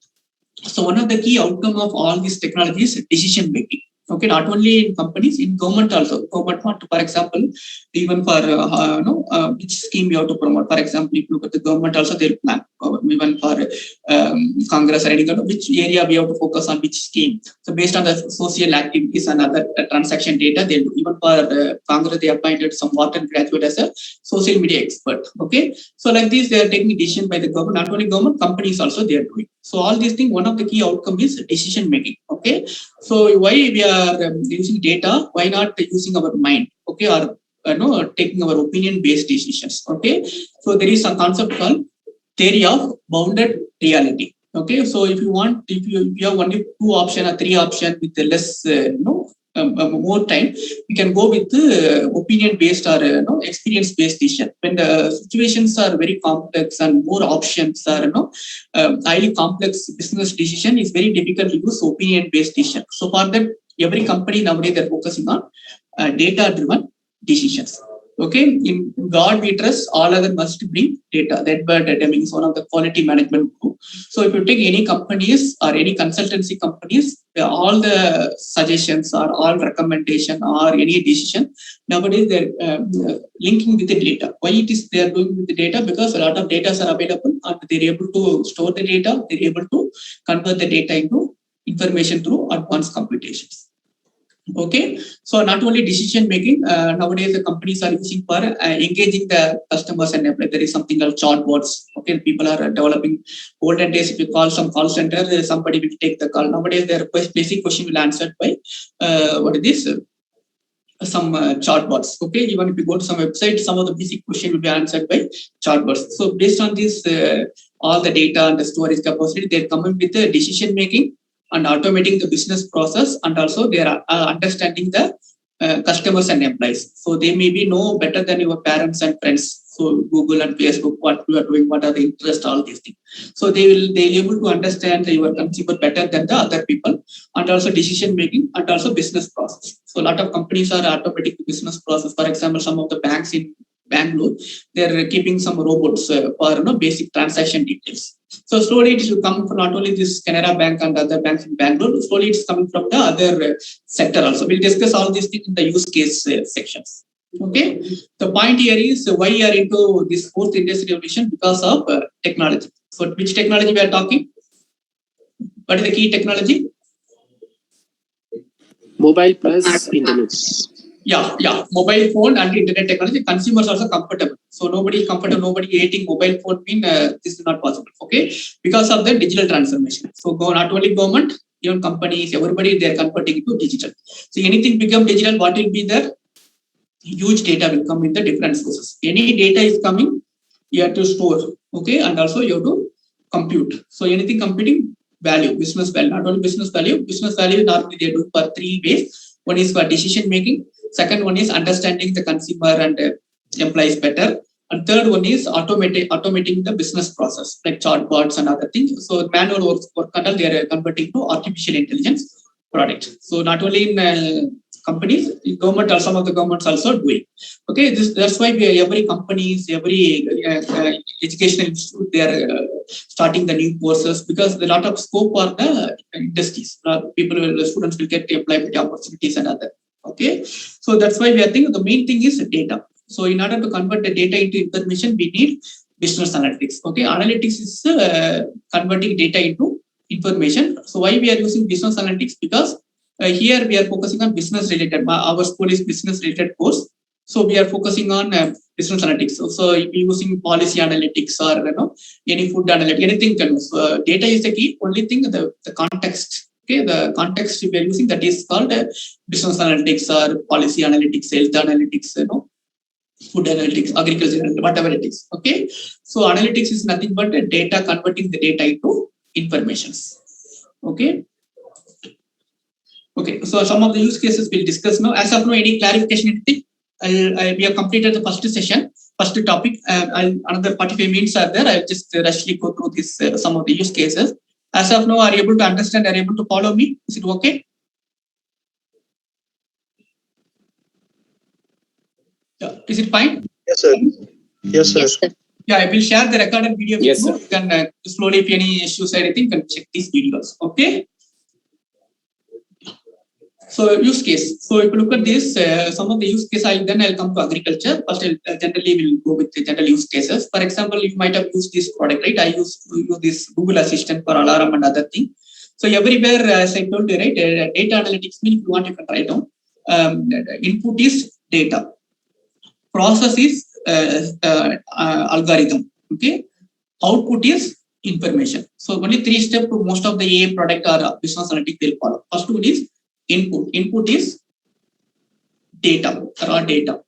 so one of the key outcome of all these technologies is decision making. Okay, not only in companies, in government also. Government want to, for example, even for which scheme you have to promote. For example, if you look at the government also, they'll plan even for Congress or anything, which area we have to focus on, which scheme. So based on the social activities and other transaction data, they'll do. Even for Congress, they appointed some Wharton graduate as a social media expert. Okay, so like this, they are taking decision by the government. Not only government, companies also they are doing. So all these things, one of the key outcome is decision making. Okay, so why we are using data? Why not using our mind? Okay, or taking our opinion based decisions. Okay, so there is a concept called theory of bounded reality. Okay, so if you have only 2 options or 3 options with less more time, you can go with opinion based or experience based decision. When the situations are very complex and more options are highly complex business decision, is very difficult to use opinion based decision. So for that, every company nowadays they're focusing on data driven decisions. Okay, in God we trust, all other must bring data. That Edward Deming is one of the quality management group. So if you take any companies or any consultancy companies, all the suggestions or all recommendation or any decision, nowadays they're linking with the data. Why it is they are doing with the data? Because a lot of data are available and they're able to store the data. They're able to convert the data into information through advanced computations. Okay, so not only decision making, nowadays the companies are using for engaging the customers and there is something called chatbots. Okay, people are developing. Olden days, if you call some call center, somebody will take the call. Nowadays, their basic question will answered by what is this? Some chatbots. Okay, even if you go to some website, some of the basic question will be answered by chatbots. So based on this, all the data and the storage capacity, they're coming with the decision making and automating the business process, and also they are understanding the customers and employees. So they maybe know better than your parents and friends. So Google and Facebook, what you are doing, what are the interests, all these things. So they'll able to understand your consumer better than the other people, and also decision making and also business process. So a lot of companies are automating the business process. For example, some of the banks in Bangalore, they're keeping some robots for basic transaction details. So slowly it will come from not only this Canara Bank and other banks in Bangalore, slowly it's coming from the other sector also. We'll discuss all these things in the use case sections. Okay, the point here is why you are into this 4th industrial revolution? Because of technology. So which technology we are talking? What is the key technology? Mobile plus internet. Yeah, mobile phone and internet technology. Consumers also comfortable. So nobody is comfortable, nobody hating mobile phone mean this is not possible. Okay, because of the digital transformation. So not only government, even companies, everybody they are converting to digital. So anything become digital, what will be there? Huge data will come in the different sources. Any data is coming, you have to store. Okay, and also you have to compute. So anything computing value, business value, not only business value normally they do for 3 ways. One is for decision making. Second one is understanding the consumer and employees better. And third one is automating the business process like chatbots and other things. So manual work they are converting to artificial intelligence product. So not only in companies, government or some of the governments also doing. Okay, that's why every companies, every educational institute they are starting the new courses, because there's a lot of scope for the industries. The students will get employment opportunities and other. Okay, so that's why we are thinking the main thing is data. So in order to convert the data into information, we need business analytics. Okay, analytics is converting data into information. So why we are using business analytics? Because here we are focusing on business related. Our school is business related course. So we are focusing on business analytics. So if you're using policy analytics or any food analytics, anything. So data is the key. Only thing the context. Okay, the context we are using, that is called business analytics or policy analytics, health analytics, food analytics, agriculture analytics, whatever it is. Okay, so analytics is nothing but data, converting the data into informations. Okay. Okay, so some of the use cases we'll discuss now. As of now, any clarification? We have completed the first session, first topic. Another 45 minutes are there. I'll just rushly go through this some of the use cases. As of now, are you able to understand? Are you able to follow me? Is it okay? Yeah. Is it fine? Yes, sir. Yes, sir. Yes, sir. Yeah, I will share the recorded video with Yes, you. sir. You can slowly, if any issues or anything, you can check these videos. Okay. So use case. So if you look at this, some of the use case, I'll come to agriculture. First, generally we'll go with the general use cases. For example, you might have used this product, right? I use this Google Assistant for alarm and other thing. So everywhere, as I told you, right, data analytics means if you want, you can write down. Input is data. Process is algorithm. Okay. Output is information. So only 3 steps to most of the AI product or business analytics will follow. First one is input. Input is data, raw data.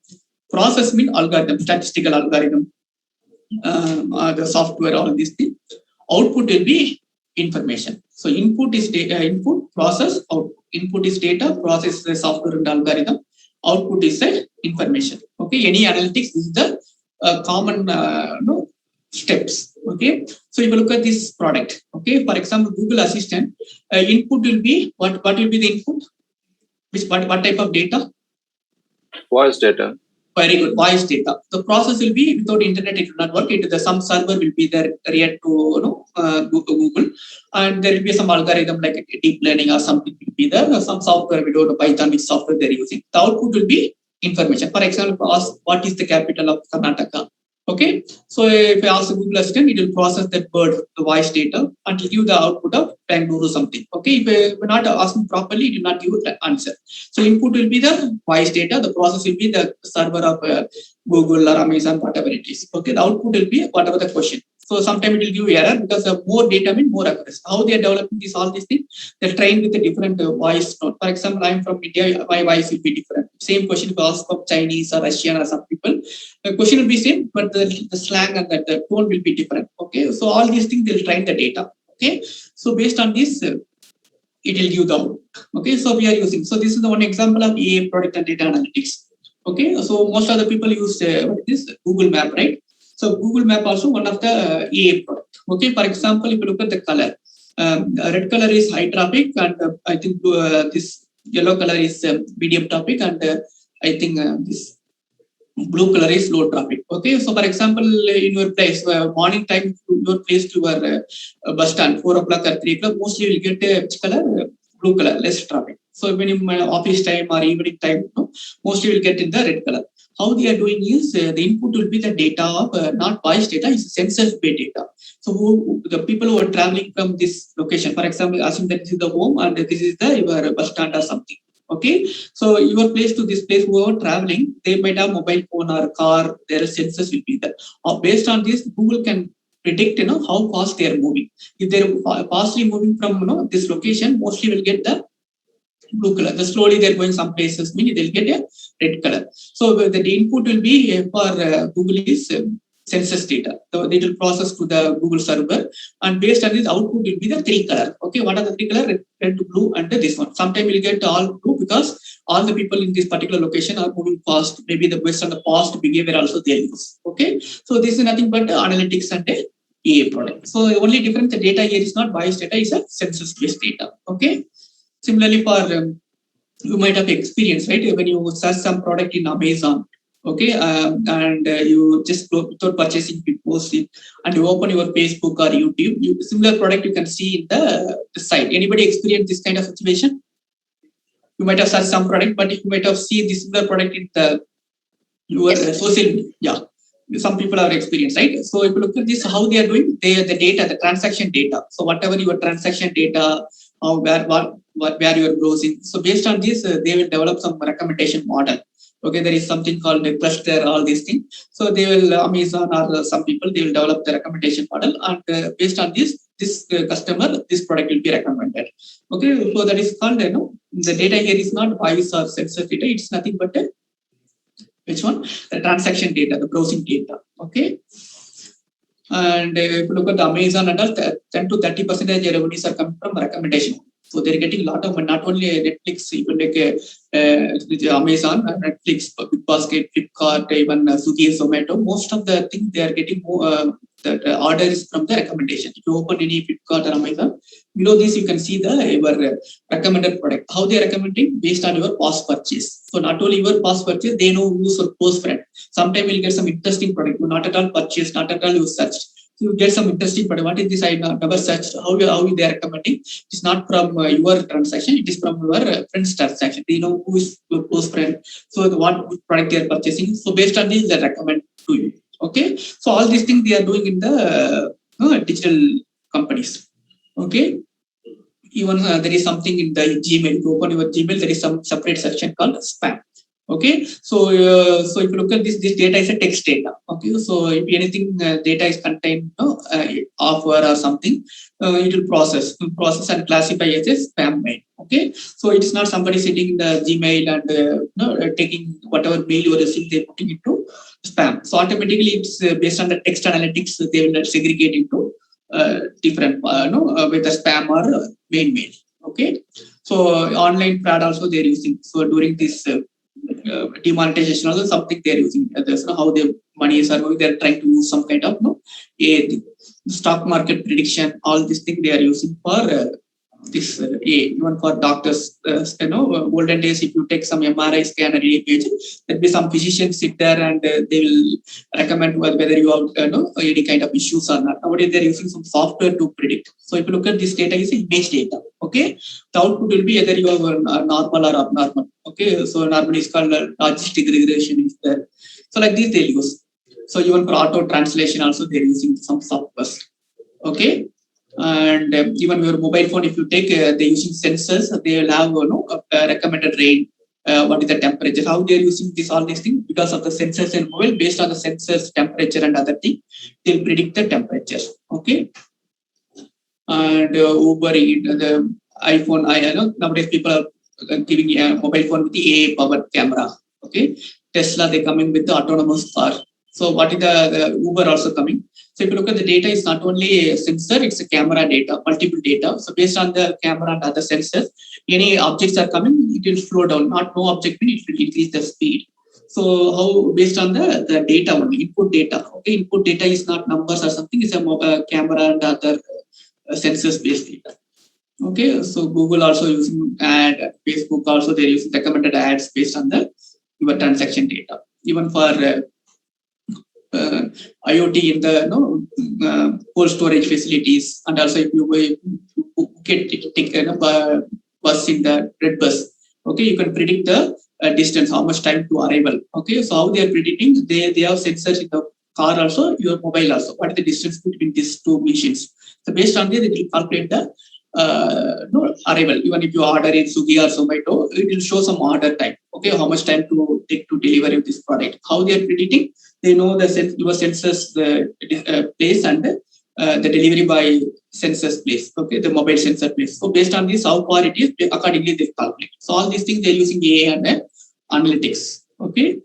Process means algorithm, statistical algorithm, the software, all these things. Output will be information. So input is data, input, process, output. Input is data, process is the software and algorithm. Output is information. Okay, any analytics, this is the common steps. Okay, so if you look at this product, okay, for example, Google Assistant, input will be what will be the input? What type of data? Voice data. Very good, voice data. The process will be without internet, it will not work. Some server will be there react to Google, and there will be some algorithm like deep learning or something will be there. Or some software, we don't know Python, which software they're using. The output will be information. For example, ask what is the capital of Karnataka. Okay, so if I ask the Google Assistant, it will process that word, the voice data, and will give the output of Bangalore or something. Okay, if we're not asking properly, it will not give the answer. So input will be the voice data, the process will be the server of Google or Amazon, whatever it is. Okay, the output will be whatever the question. So sometimes it will give error because more data means more accuracy. How they are developing all these things? They're trained with a different voice note. For example, I'm from India, my voice will be different. Same question if I ask of Chinese or Russian or some people, the question will be same, but the slang and the tone will be different. Okay, so all these things they'll train the data. Okay, so based on this, it will give the output. Okay, so we are using. So this is the one example of AI product and data analytics. Okay, so most of the people use Google Map, right? So Google Map also one of the AI product. Okay, for example, if you look at the color, red color is high traffic, and I think this yellow color is medium traffic, and I think this blue color is low traffic. Okay, so for example, in your place, morning time to your place to your bus stand, 4 o'clock or 3 o'clock, mostly you will get which color? Blue color, less traffic. So when in office time or evening time, mostly you will get in the red color. How they are doing is the input will be the data of not voice data, it's census-based data. So the people who are traveling from this location, for example, assume that this is the home and this is your bus stand or something. Okay, so your place to this place, who are traveling, they might have mobile phone or car, their census will be there. Based on this, Google can predict how fast they are moving. If they are fastly moving from this location, mostly will get the blue color. The slowly they're going some places, meaning they'll get a red color. So the input will be for Google is census data. So they will process to the Google server, and based on this output will be the 3 color. Okay, what are the 3 color? Red, blue, and this one. Sometimes we'll get all blue because all the people in this particular location are moving fast. Maybe based on the past behavior also they use. Okay, so this is nothing but analytics and AI product. So the only difference, the data here is not voice data, is a census-based data. Okay. Similarly, for you might have experience, right? When you search some product in Amazon, okay, and you just without purchasing, you post it, and you open your Facebook or YouTube, similar product you can see in the site. Anybody experience this kind of situation? You might have searched some product, but you might have seen this similar product in your social media. Yeah. some people are experienced, right? So if you look at this, how they are doing, the data, the transaction data. So whatever your transaction data, where you are browsing. So based on this, they will develop some recommendation model. Okay, there is something called a cluster, all these things. So they will, Amazon or some people, they will develop the recommendation model, and based on this customer, this product will be recommended. Okay, so that is called, the data here is not voice or sensor data. It's nothing but which one? The transaction data, the browsing data. Okay. And if you look at the Amazon and all, 10 to 30% of their revenues are coming from recommendation. So they're getting a lot of, not only Netflix, even like Amazon, Netflix, BigBasket, Flipkart, even Swiggy, Zomato. Most of the things they are getting that order is from the recommendation. If you open any Flipkart or Amazon, below this you can see your recommended product. How they are recommending based on your past purchase. So not only your past purchase, they know who's your close friend. Sometimes you'll get some interesting product, you not at all purchased, not at all you searched. So you get some interesting product. What is this? I never searched. How they are recommending? It's not from your transaction. It is from your friend's transaction. They know who is your close friend. So what product they are purchasing. So based on this, they recommend to you. Okay. So all these things they are doing in the digital companies. Okay. Even there is something in the Gmail. If you open your Gmail, there is some separate section called spam. Okay, so if you look at this data is a text data. Okay, so if anything data is contained, offer or something, it will process and classify as a spam mail. Okay, so it is not somebody sitting in the Gmail and taking whatever mail you are receiving, they putting into spam. So automatically it's based on the text analytics, they will segregate into different, with the spam or main mail. Okay, so online fraud also they are using. So during this demonetization also something they are using. How their money is earned, they are trying to use some kind of stock market prediction. All these things they are using for this. Even for doctors, olden days, if you take some MRI scan or image, there'll be some physicians sit there and they will recommend whether you have any kind of issues or not. Nowadays they're using some software to predict. So if you look at this data, is image data. Okay, the output will be either you have normal or abnormal. Okay, so normally it's called logistic regression is there. So like this they'll use. So even for auto translation also they're using some software. Okay. And even your mobile phone, if you take, they're using sensors, they will have recommended rain, what is the temperature, how they are using all these things because of the sensors in mobile. Based on the sensors, temperature and other things, they'll predict the temperature. Okay. And Uber, the iPhone, I know nowadays people are giving a mobile phone with the AI powered camera. Okay. Tesla, they coming with the autonomous car. So what is the Uber also coming? So if you look at the data, it's not only a sensor, it's a camera data, multiple data. So based on the camera and other sensors, any objects are coming, it will slow down. Not no object, it will increase the speed. So how based on the data only, input data. Okay, input data is not numbers or something, it's a camera and other sensors based data. Okay, so Google also using ad, Facebook also they're using recommended ads based on the your transaction data. Even for IoT in the cold storage facilities, and also if you take a bus in the red bus, okay, you can predict the distance, how much time to arrival. Okay, so how they are predicting, they have sensors in the car also, your mobile also. What is the distance between these two machines? So based on this, they will calculate the arrival. Even if you order in Swiggy or Zomato, it will show some order time. Okay, how much time to take to deliver this product? How they are predicting? They know your sensors place and the delivery by sensors place. Okay, the mobile sensor place. So based on this, how far it is, accordingly they calculate. So all these things they're using AI and analytics. Okay.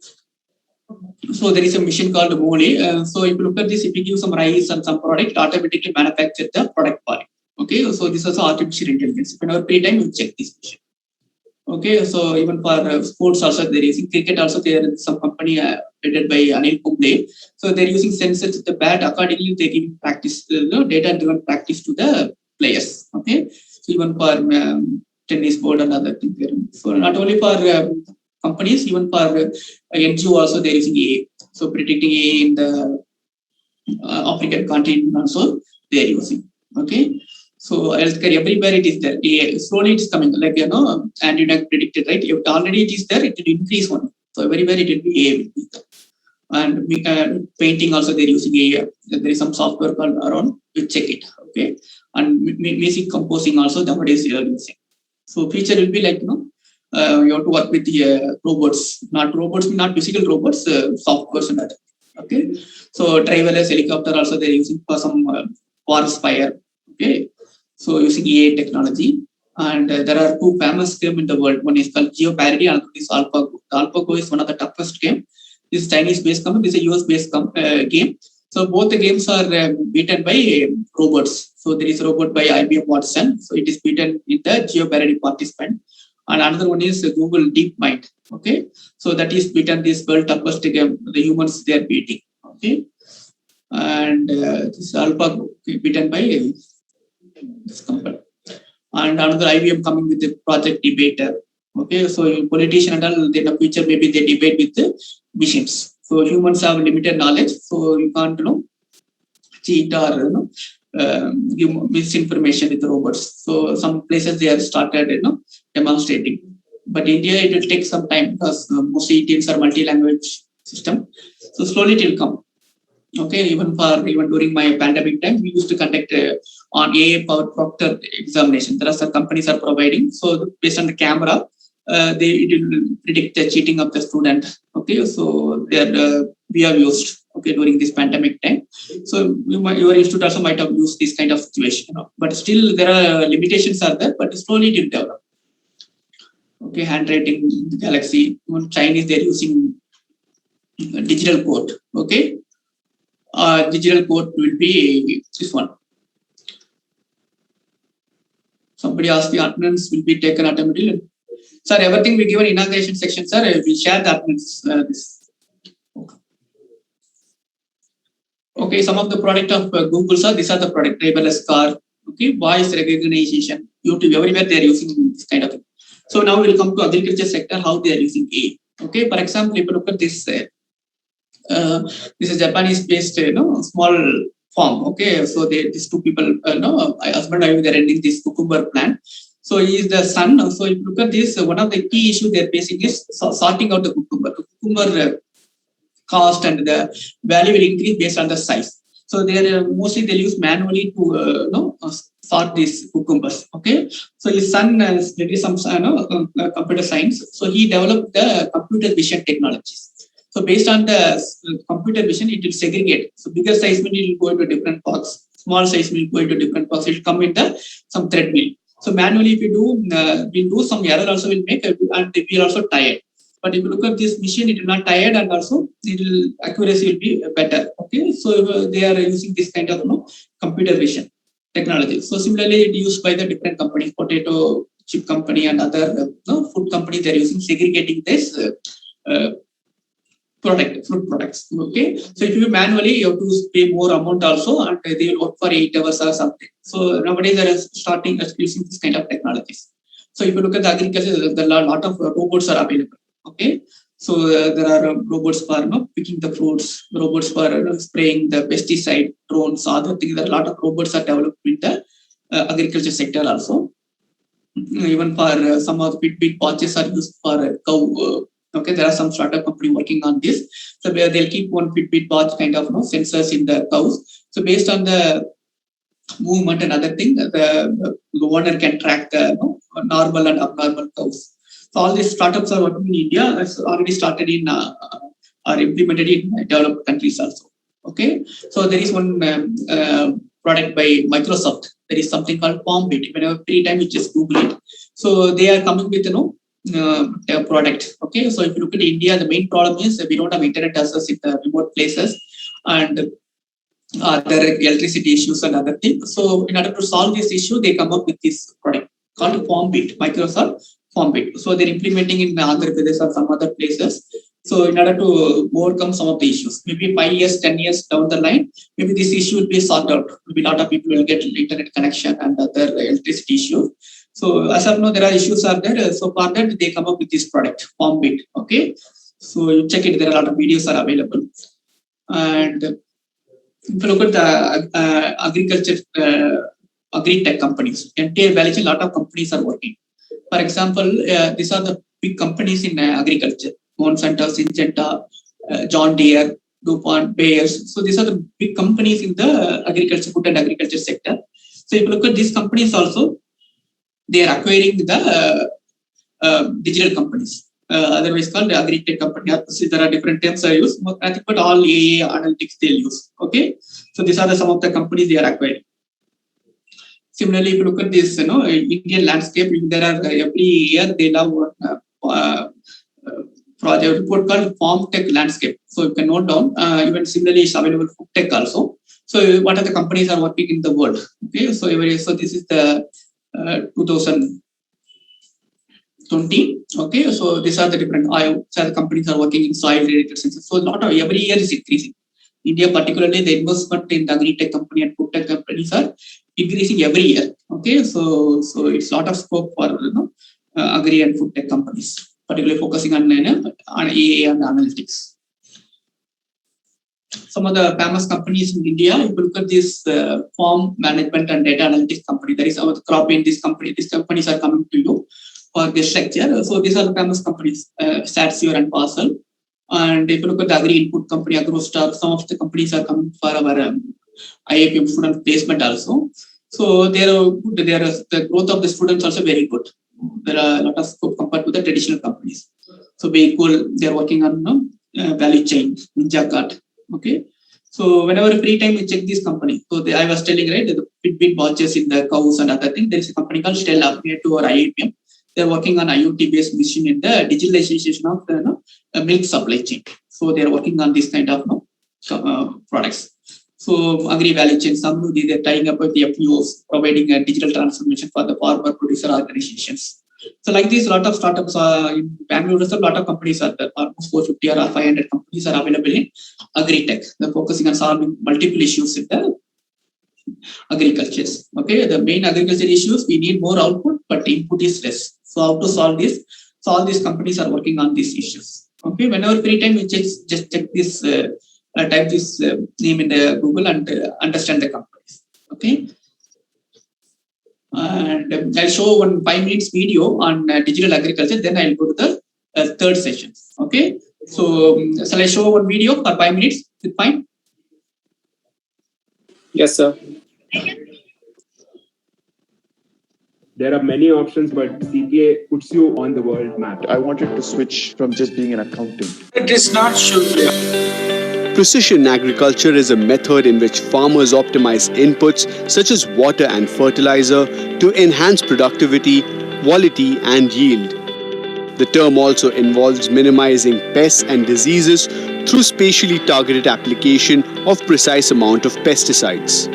So there is a machine called Mole. So if you look at this, if you give some rice and some product, it automatically manufacture the product for it. Okay, so this is also artificial intelligence. If you have free time, you check this machine. Okay, so even for sports also they're using. Cricket also there is some company headed by Anil Kumble. So they're using sensors with the bat. Accordingly, they give practice, data-driven practice to the players. Okay, so even for tennis board and other things. So not only for companies, even for NGO also they're using AI. So predicting AI in the African continent also they're using. Okay. So healthcare, everywhere it is there. Slowly it is coming, like and you have predicted, right? If already it is there, it will increase one. So everywhere it will be AI will be there. and painting also they're using AI. There is some software called around, you check it, okay. And music composing also nowadays you are using. So future will be like, you have to work with the robots, not physical robots, software and other. Okay. So driverless helicopter also they're using for some forest fire. Okay. So using AI technology. And there are two famous games in the world. One is called Jeopardy, and another is AlphaGo. AlphaGo is one of the toughest game. This is Chinese-based company. This is a US-based game. So both the games are beaten by robots. So there is a robot by IBM Watson. So it is beaten in the Jeopardy participant. And another one is Google DeepMind. Okay. So that is beaten this world toughest game. The humans they are beating. Okay. And this AlphaGo beaten by this company. And another IBM coming with the project debater. Okay, so politician and all, in the future maybe they debate with the machines. So humans have limited knowledge, so you can't cheat or give misinformation with the robots. So some places they have started demonstrating. But India it will take some time because mostly Indians are multi-language system. So slowly it will come. Okay, even during my pandemic time, we used to conduct on AI powered proctor examination. There are some companies are providing. So based on the camera, it will predict the cheating of the student. Okay, so we have used during this pandemic time. So your institute also might have used this kind of situation. But still there are limitations are there, but slowly it will develop. Okay, handwriting in the Galaxy. Even Chinese they're using digital code. Okay. Digital code will be this one. Somebody asked the attendance will be taken automatically. Sir, everything we given inauguration section, sir, we share the attendance. Okay, some of the product of Google, sir, these are the product, driverless car, okay, voice recognition, YouTube, everywhere they are using this kind of thing. So now we'll come to agriculture sector, how they are using AI. Okay, for example, if you look at this, this is Japanese-based, small farm. Okay, so these two people, husband and wife, they're running this cucumber plant. So he is the son. So if you look at this, one of the key issues they're facing is sorting out the cucumber. The cucumber cost and the value will increase based on the size. So they'll use manually to sort these cucumbers. Okay, so his son did some computer science. So he developed the computer vision technologies. So based on the computer vision, it will segregate. So bigger size mean it will go into different box. Small size will go into different box. It will come in some thread mill. So manually, if you do some error also will make, and we will also tired. But if you look at this machine, it will not tired, and also accuracy will be better. Okay, so they are using this kind of computer vision technology. So similarly, it used by the different companies, potato chip company and other food companies. They are using segregating this. Fruit products. Okay, so if you manually, you have to pay more amount also, and they will work for 8 hours or something. So nowadays they are starting using this kind of technologies. So if you look at the agriculture, there are a lot of robots are available. Okay, so there are robots for picking the fruits, robots for spraying the pesticide, drones, other things. There are a lot of robots are developed in the agriculture sector also. Even for some of the big patches are used for cow. Okay, there are some startup company working on this. So where they'll keep one Fitbit watch kind of sensors in the cows. So based on the movement and other thing, the owner can track the normal and abnormal cows. So all these startups are working in India. It's already started in or implemented in developed countries also. Okay, so there is one product by Microsoft. There is something called FarmBit. Whenever free time, you just Google it. So they are coming with product. Okay, so if you look at India, the main problem is we don't have internet access in the remote places, and there are electricity issues and other things. So in order to solve this issue, they come up with this product called FarmBit, Microsoft FarmBit. So they're implementing in Andhra Pradesh or some other places. So in order to overcome some of the issues, maybe 5 years, 10 years down the line, maybe this issue will be sorted out. Maybe a lot of people will get internet connection and other electricity issues. So as of now, there are issues are there. So for that, they come up with this product, FarmBit. Okay, so you check it. There are a lot of videos are available. And if you look at the agriculture, agri-tech companies, entire value chain, a lot of companies are working. For example, these are the big companies in agriculture: Monsanto, Syngenta, John Deere, DuPont, Bayer. So these are the big companies in the agriculture, food and agriculture sector. So if you look at these companies also, they are acquiring the digital companies, otherwise called the agri-tech company. So there are different terms I use, but I think but all AI analytics they'll use. Okay, so these are some of the companies they are acquiring. Similarly, if you look at this, Indian landscape, there are every year they have one project report called Farm Tech Landscape. So you can note down. Even similarly, it's available for tech also. So what are the companies are working in the world? Okay, so this is the 2020. Okay, so these are the different so the companies are working in soil related sensors. So not every year is increasing. India, particularly the investment in the agri-tech company and food tech companies are increasing every year. Okay, so it's a lot of scope for agri and food tech companies, particularly focusing on AI and analytics. Some of the famous companies in India, if you look at this farm management and data analytics company, there is our crop in this company. These companies are coming to you for this lecture. So these are the famous companies, Statsure and Parcel. And if you look at the agri input company, AgroStar, some of the companies are coming for our IAPM student placement also. So the growth of the students also very good. There are a lot of scope compared to the traditional companies. So Vehicle, they are working on value chain, Ninja. Okay. So whenever free time we check this company. So I was telling, right, the big watches in the cows and other things. There is a company called Stella near to our IAPM. They're working on IoT-based machine in the digitalization of the milk supply chain. So they're working on this kind of products. So agri value chain, they're tying up with the FPOs, providing a digital transformation for the farmer producer organizations. So like this, a lot of startups in Bangalore, a lot of companies are there, almost 450 or 500 companies are available in agri-tech. They're focusing on solving multiple issues in the agriculture. Okay, the main agriculture issues, we need more output, but input is less. So how to solve this? So all these companies are working on these issues. Okay, whenever free time, we just check this, type this name in the Google and understand the companies. Okay. And I'll show one 5 minutes video on digital agriculture. Then I'll go to the third session. Okay. So shall I show one video for 5 minutes? Is it fine? Yes, sir. There are many options, but CPA puts you on the world map. I wanted to switch from just being an accountant. It is not sure. Precision agriculture is a method in which farmers optimize inputs such as water and fertilizer to enhance productivity, quality, and yield. The term also involves minimizing pests and diseases through spatially targeted application of precise amount of pesticides.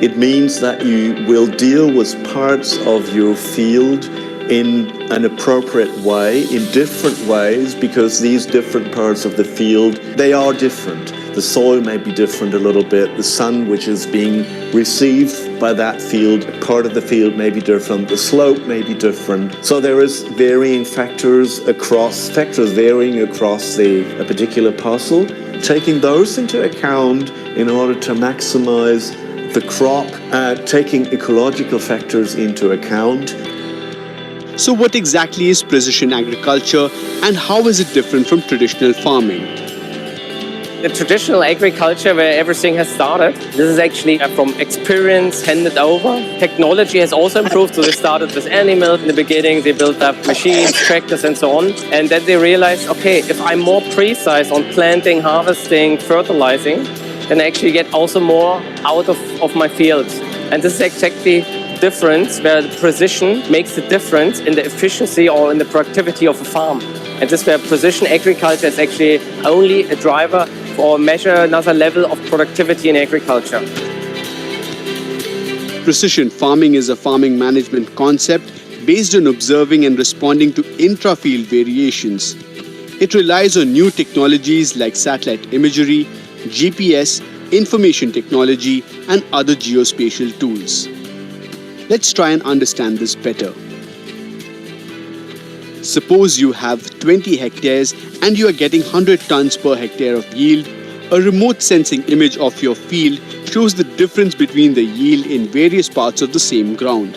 It means that you will deal with parts of your field in an appropriate way, in different ways, because these different parts of the field, they are different. The soil may be different a little bit. The sun which is being received by that field, part of the field may be different. The slope may be different. So there is varying factors varying across a particular parcel. Taking those into account in order to maximize the crop, taking ecological factors into account. So what exactly is precision agriculture and how is it different from traditional farming? The traditional agriculture where everything has started, this is actually from experience handed over. Technology has also improved, so they started with animals in the beginning, they built up machines, tractors and so on. And then they realized, okay, if I'm more precise on planting, harvesting, fertilizing, then I actually get also more out of my fields. And this is exactly the difference where the precision makes the difference in the efficiency or in the productivity of a farm. And this is where precision agriculture is actually only a driver or measure another level of productivity in agriculture. Precision farming is a farming management concept based on observing and responding to intra-field variations. It relies on new technologies like satellite imagery, GPS, information technology, and other geospatial tools. Let's try and understand this better. Suppose you have 20 hectares and you are getting 100 tons per hectare of yield. A remote sensing image of your field shows the difference between the yield in various parts of the same ground.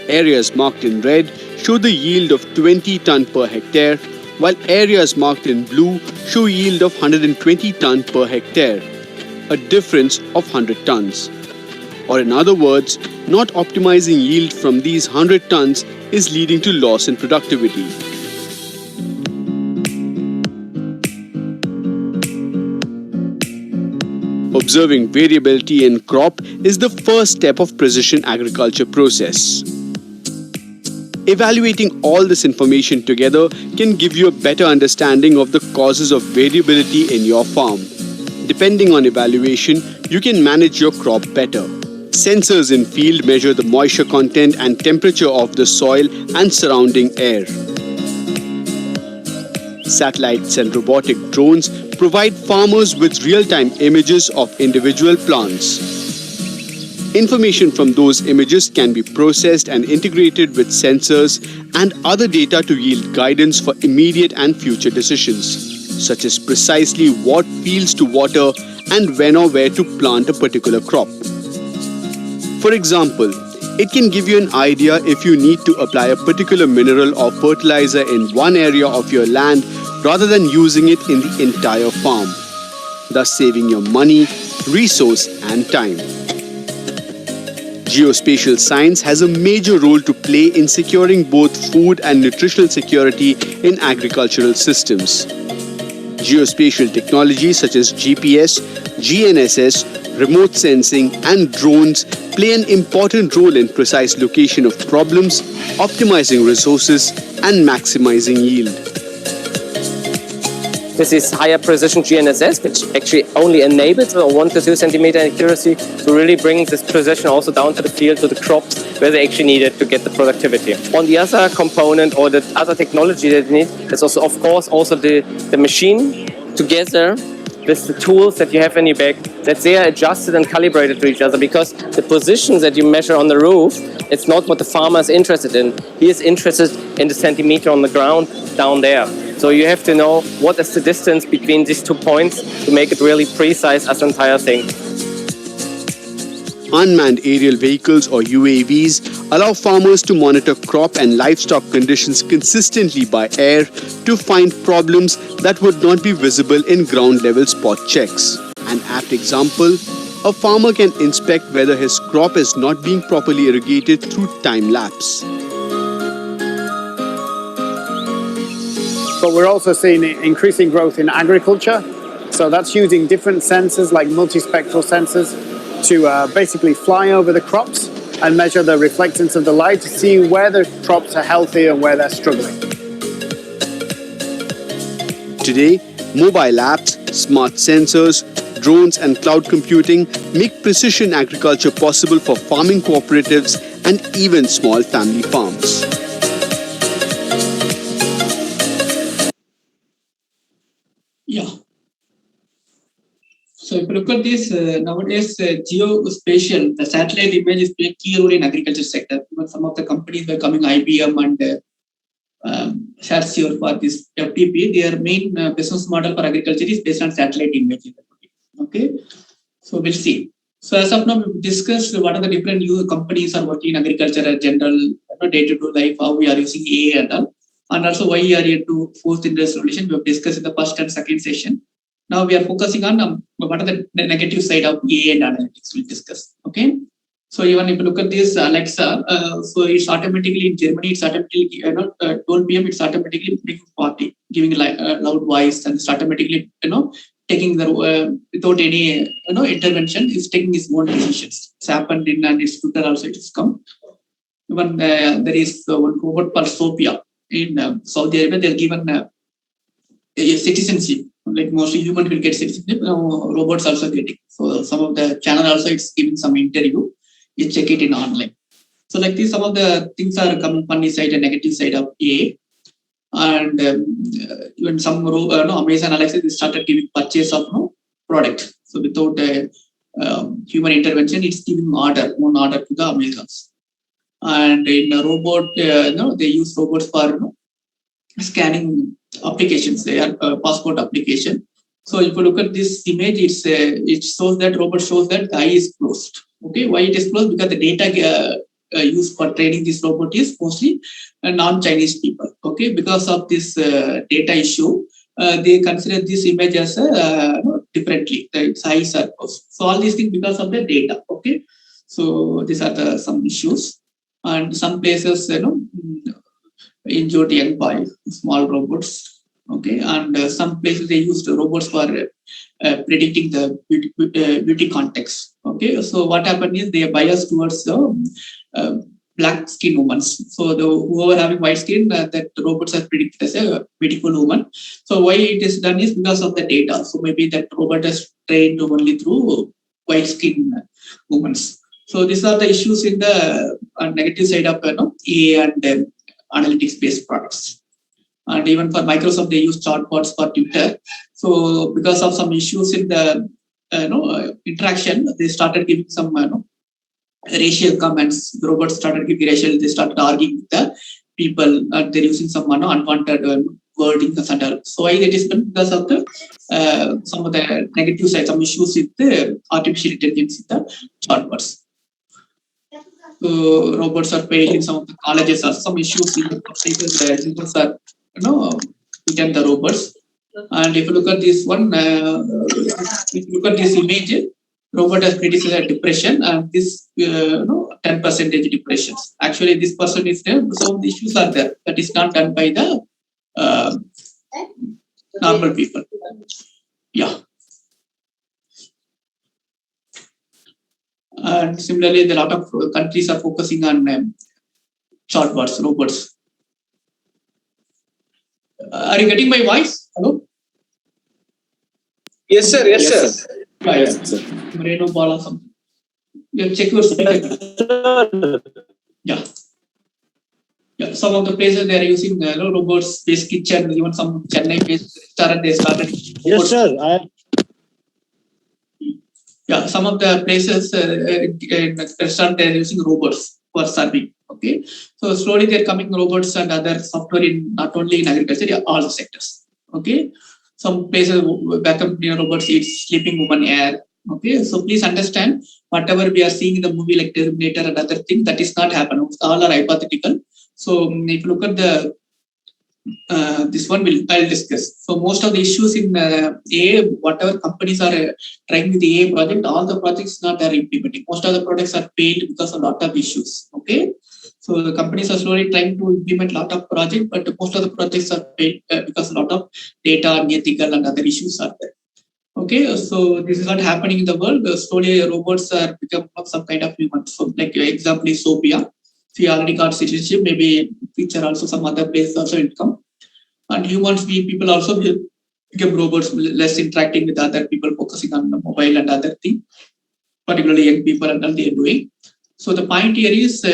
Areas marked in red show the yield of 20 ton per hectare, while areas marked in blue show yield of 120 ton per hectare, a difference of 100 tons. Or in other words, not optimizing yield from these 100 tons is leading to loss in productivity. Observing variability in crop is the first step of precision agriculture process. Evaluating all this information together can give you a better understanding of the causes of variability in your farm. Depending on evaluation, you can manage your crop better. Sensors in field measure the moisture content and temperature of the soil and surrounding air. Satellites and robotic drones provide farmers with real-time images of individual plants. Information from those images can be processed and integrated with sensors and other data to yield guidance for immediate and future decisions, such as precisely what fields to water and when or where to plant a particular crop. For example, it can give you an idea if you need to apply a particular mineral or fertilizer in one area of your land rather than using it in the entire farm, thus saving your money, resource and time. Geospatial science has a major role to play in securing both food and nutritional security in agricultural systems. Geospatial technologies such as GPS, GNSS, remote sensing and drones play an important role in precise location of problems, optimizing resources and maximizing yield. This is higher precision GNSS, which actually only enables a 1 to 2 centimeter accuracy to really bring this precision also down to the field, to the crops, where they actually need it to get the productivity. On the other component or the other technology that you need, there's also, of course, also the machine together with the tools that you have in your bag, that they are adjusted and calibrated to each other, because the positions that you measure on the roof, it's not what the farmer is interested in. He is interested in the centimeter on the ground down there. So you have to know what is the distance between these 2 points to make it really precise as an entire thing. Unmanned aerial vehicles or UAVs allow farmers to monitor crop and livestock conditions consistently by air to find problems that would not be visible in ground-level spot checks. An apt example, a farmer can inspect whether his crop is not being properly irrigated through time-lapse. But we're also seeing increasing growth in agriculture. So that's using different sensors like multispectral sensors to basically fly over the crops and measure the reflectance of the light to see where the crops are healthy and where they're struggling. Today, mobile apps, smart sensors, drones and cloud computing make precision agriculture possible for farming cooperatives and even small family farms. Yeah. So if you look at this, nowadays geospatial, the satellite image is playing a key role in agriculture sector. Even some of the companies were coming, IBM and Sharsure for this FTP. Their main business model for agriculture is based on satellite images. Okay, so we'll see. So as of now, we've discussed what are the different new companies are working in agriculture in general, day-to-day life, how we are using AI and all. And also why we are into fourth industrial revolution. We have discussed in the first and second session. Now we are focusing on what are the negative side of AI and analytics. We'll discuss. Okay. So even if you look at this Alexa, so it's automatically in Germany, it's automatically 12 p.m. It's automatically making party, giving a loud voice, and it's automatically taking the without any intervention, it's taking its own decisions. It's happened in and its Twitter also. It has come. Even there is one robot called Sophia. In Saudi Arabia, they're given a citizenship. Like mostly humans will get citizenship, robots also getting. So some of the channel also it's giving some interview. You check it in online. So like this, some of the things are coming funny side and negative side of AI. And even some Amazon Alexa they started giving purchase of product. So without human intervention, it's giving one order to the Amazons. And in a robot, they use robots for scanning applications. They are passport application. So if you look at this image, it shows that robot shows that the eye is closed. Okay, why it is closed? Because the data used for training this robot is mostly non-Chinese people. Okay, because of this data issue, they consider this image as differently. Its eyes are closed. So all these things because of the data. Okay, so these are some issues, and some places injured young boy, small robots. Okay, and some places they used robots for predicting the beauty context. Okay, so what happened is they are biased towards black skin women. So whoever having white skin, that robots are predicted as a beautiful woman. So why it is done is because of the data. So maybe that robot is trained only through white skin women. So these are the issues in the negative side of AI and analytics based products. And even for Microsoft, they use chatbots for Twitter. So because of some issues in the interaction, they started giving some racial comments. The robots started giving racial. They started arguing with the people. They're using some unwanted wording and all. So why it is because of the some of the negative side, some issues with the artificial intelligence in the chatbots. So robots are failed in some of the colleges. Or some issues in the places where students are beaten the robots. And if you look at this one, if you look at this image, robot has criticized depression, and this 10% depressions. Actually, this person is there. So the issues are there. That is not done by the normal people. Yeah. And similarly, a lot of countries are focusing on chatbots, robots. Are you getting my voice? Hello? Yes, sir. Yes, sir. Yes, sir. Moreno ball or something. You check your speaker. Yeah. Yeah. Some of the places they are using robots based kitchen, even some Chennai based restaurant they started. Yes, sir. Yeah, some of the places in restaurant they are using robots for serving. Okay, so slowly they're coming robots and other software in not only in agriculture, all the sectors. Okay, some places backup robots eat sleeping woman air. Okay, so please understand whatever we are seeing in the movie like Terminator and other things, that is not happening. All are hypothetical. So if you look at the this one I'll discuss. So most of the issues in AI, whatever companies are trying with the AI project, all the projects not are implementing. Most of the products are failed because of a lot of issues. Okay, so the companies are slowly trying to implement a lot of projects, but most of the projects are failed because a lot of data, ethical, and other issues are there. Okay, so this is not happening in the world. Slowly, robots are become some kind of human. So, like example is Sophia. She already got citizenship. Maybe future also some other place also will come. And humans, people also will become robots, less interacting with other people, focusing on the mobile and other things, particularly young people and all they are doing. So the point here is,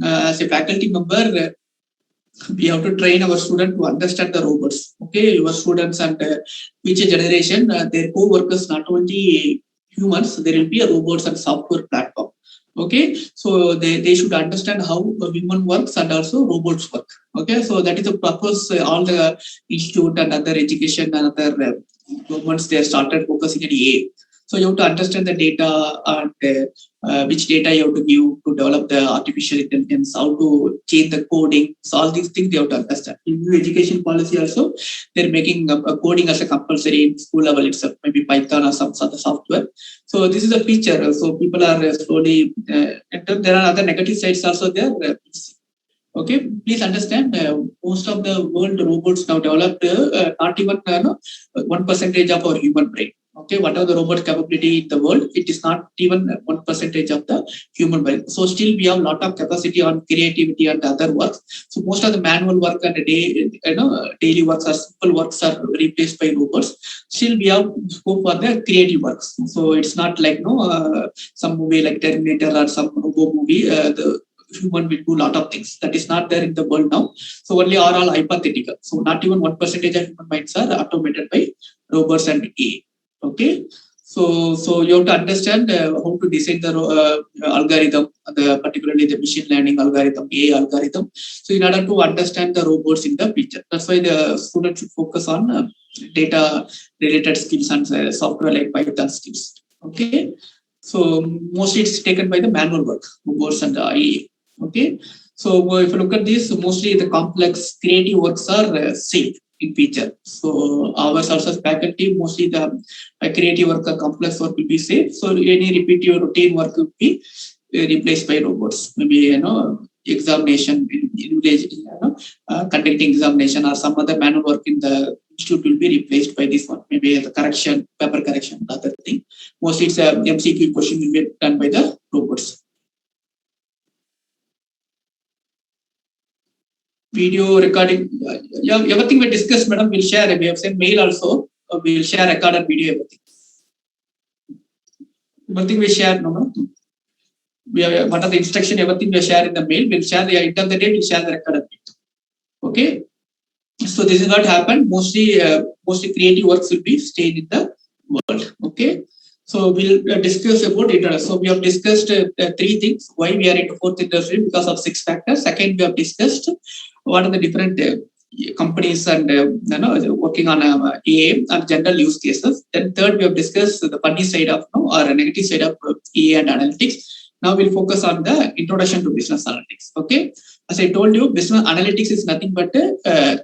as a faculty member, we have to train our students to understand the robots. Okay, your students and future generation, their co-workers, not only humans, there will be a robots and software platform. Okay, so they should understand how human works and also robots work. Okay, so that is the purpose. All the institute and other education and other governments, they started focusing on AI. So you have to understand the data and which data you have to give to develop the artificial intelligence, how to change the coding. So all these things they have to understand. In new education policy also, they're making coding as a compulsory in school level itself, maybe Python or some other software. So this is a feature. So people are slowly, there are other negative sides also there. Okay, please understand, most of the world robots now developed not even 1% of our human brain. Okay, whatever the robot capability in the world, it is not even 1% of the human brain. So still we have a lot of capacity on creativity and other works. So most of the manual work and daily works or simple works are replaced by robots. Still we have scope for the creative works. So it's not like some movie like Terminator or some robo movie. The human will do a lot of things that is not there in the world now. So only are all hypothetical. So not even 1% of human minds are automated by robots and AI. Okay, so you have to understand how to design the algorithm, particularly the machine learning algorithm, AI algorithm. So in order to understand the robots in the future, that's why the student should focus on data related skills and software like Python skills. Okay, so mostly it's taken by the manual work, robots and AI. Okay, so if you look at this, mostly the complex creative works are safe in feature. So ours also as faculty, mostly the creative work or complex work will be safe. So any repetitive routine work will be replaced by robots. Maybe examination in village, conducting examination or some other manual work in the institute will be replaced by this one. Maybe the correction, paper correction, other thing. Mostly it's a MCQ question will be done by the robots. Video recording, everything we discussed, madam. We'll share. We have sent mail also. We'll share recorded video. Everything we share, no, madam. We have what are the instruction? Everything we share in the mail. We'll share the end of the day. We'll share the recorded video. Okay. So this is what happened. Mostly creative works will be staying in the world. Okay. So we'll discuss about it. So we have discussed three things. Why we are into fourth industry because of 6 factors. Second, we have discussed what are the different companies and working on AI and general use cases. Then third, we have discussed the funny side of or negative side of AI and analytics. Now we'll focus on the introduction to business analytics. Okay. As I told you, business analytics is nothing but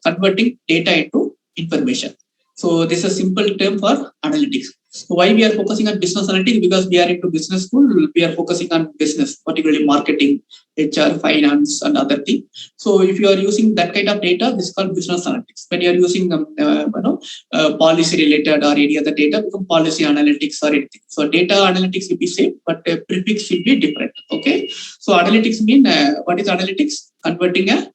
converting data into information. So this is a simple term for analytics. So why we are focusing on business analytics? Because we are into business school, we are focusing on business, particularly marketing, HR, finance, and other things. So if you are using that kind of data, this is called business analytics. When you are using policy related or any other data, become policy analytics or anything. So data analytics will be same, but prefix will be different. Okay. So analytics mean what is analytics? Converting a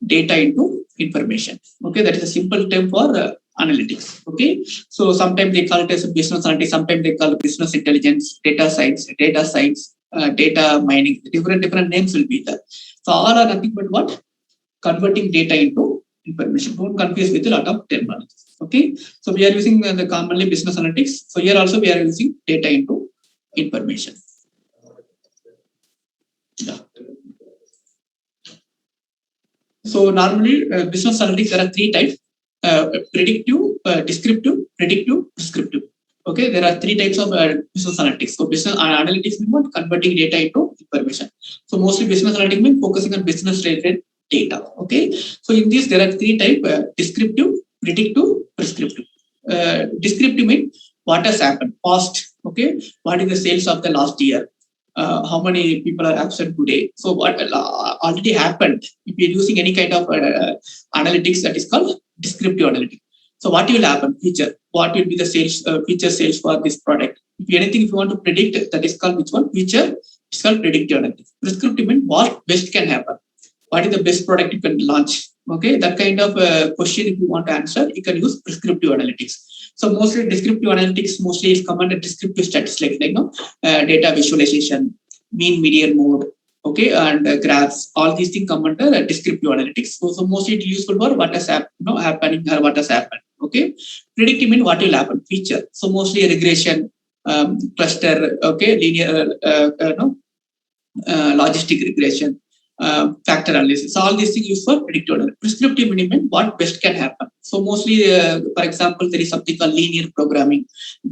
data into information. Okay, that is a simple term for analytics. Okay, so sometimes they call it as a business analytics, sometimes they call it business intelligence, data science, data mining. Different names will be there. So all are nothing but what? Converting data into information. Don't confuse with a lot of terminology. Okay, so we are using the commonly business analytics. So here also we are using data into information. Yeah. So normally business analytics, there are 3 types: predictive, descriptive, predictive, prescriptive. Okay, there are 3 types of business analytics. So business analytics means converting data into information. So mostly business analytics means focusing on business related data. Okay, so in this there are 3 types: descriptive, predictive, prescriptive. Descriptive means what has happened past. Okay, what is the sales of the last year? How many people are absent today? So what already happened? If you're using any kind of analytics, that is called descriptive analytics. So what will happen? Future. What will be the sales? Future sales for this product? If anything, if you want to predict, that is called which one? Future. It's called predictive analytics. Prescriptive means what best can happen. What is the best product you can launch? Okay, that kind of question if you want to answer, you can use prescriptive analytics. So mostly descriptive analytics mostly is common at descriptive statistics like data visualization, mean median mode, okay, and graphs. All these things come under descriptive analytics. So mostly it's useful for what has happening or what has happened. Okay, predictive means what will happen, feature. So mostly regression, cluster, okay, linear, logistic regression. Factor analysis. So all these things used for predictive analysis. Prescriptive means what best can happen. So mostly, for example, there is something called linear programming,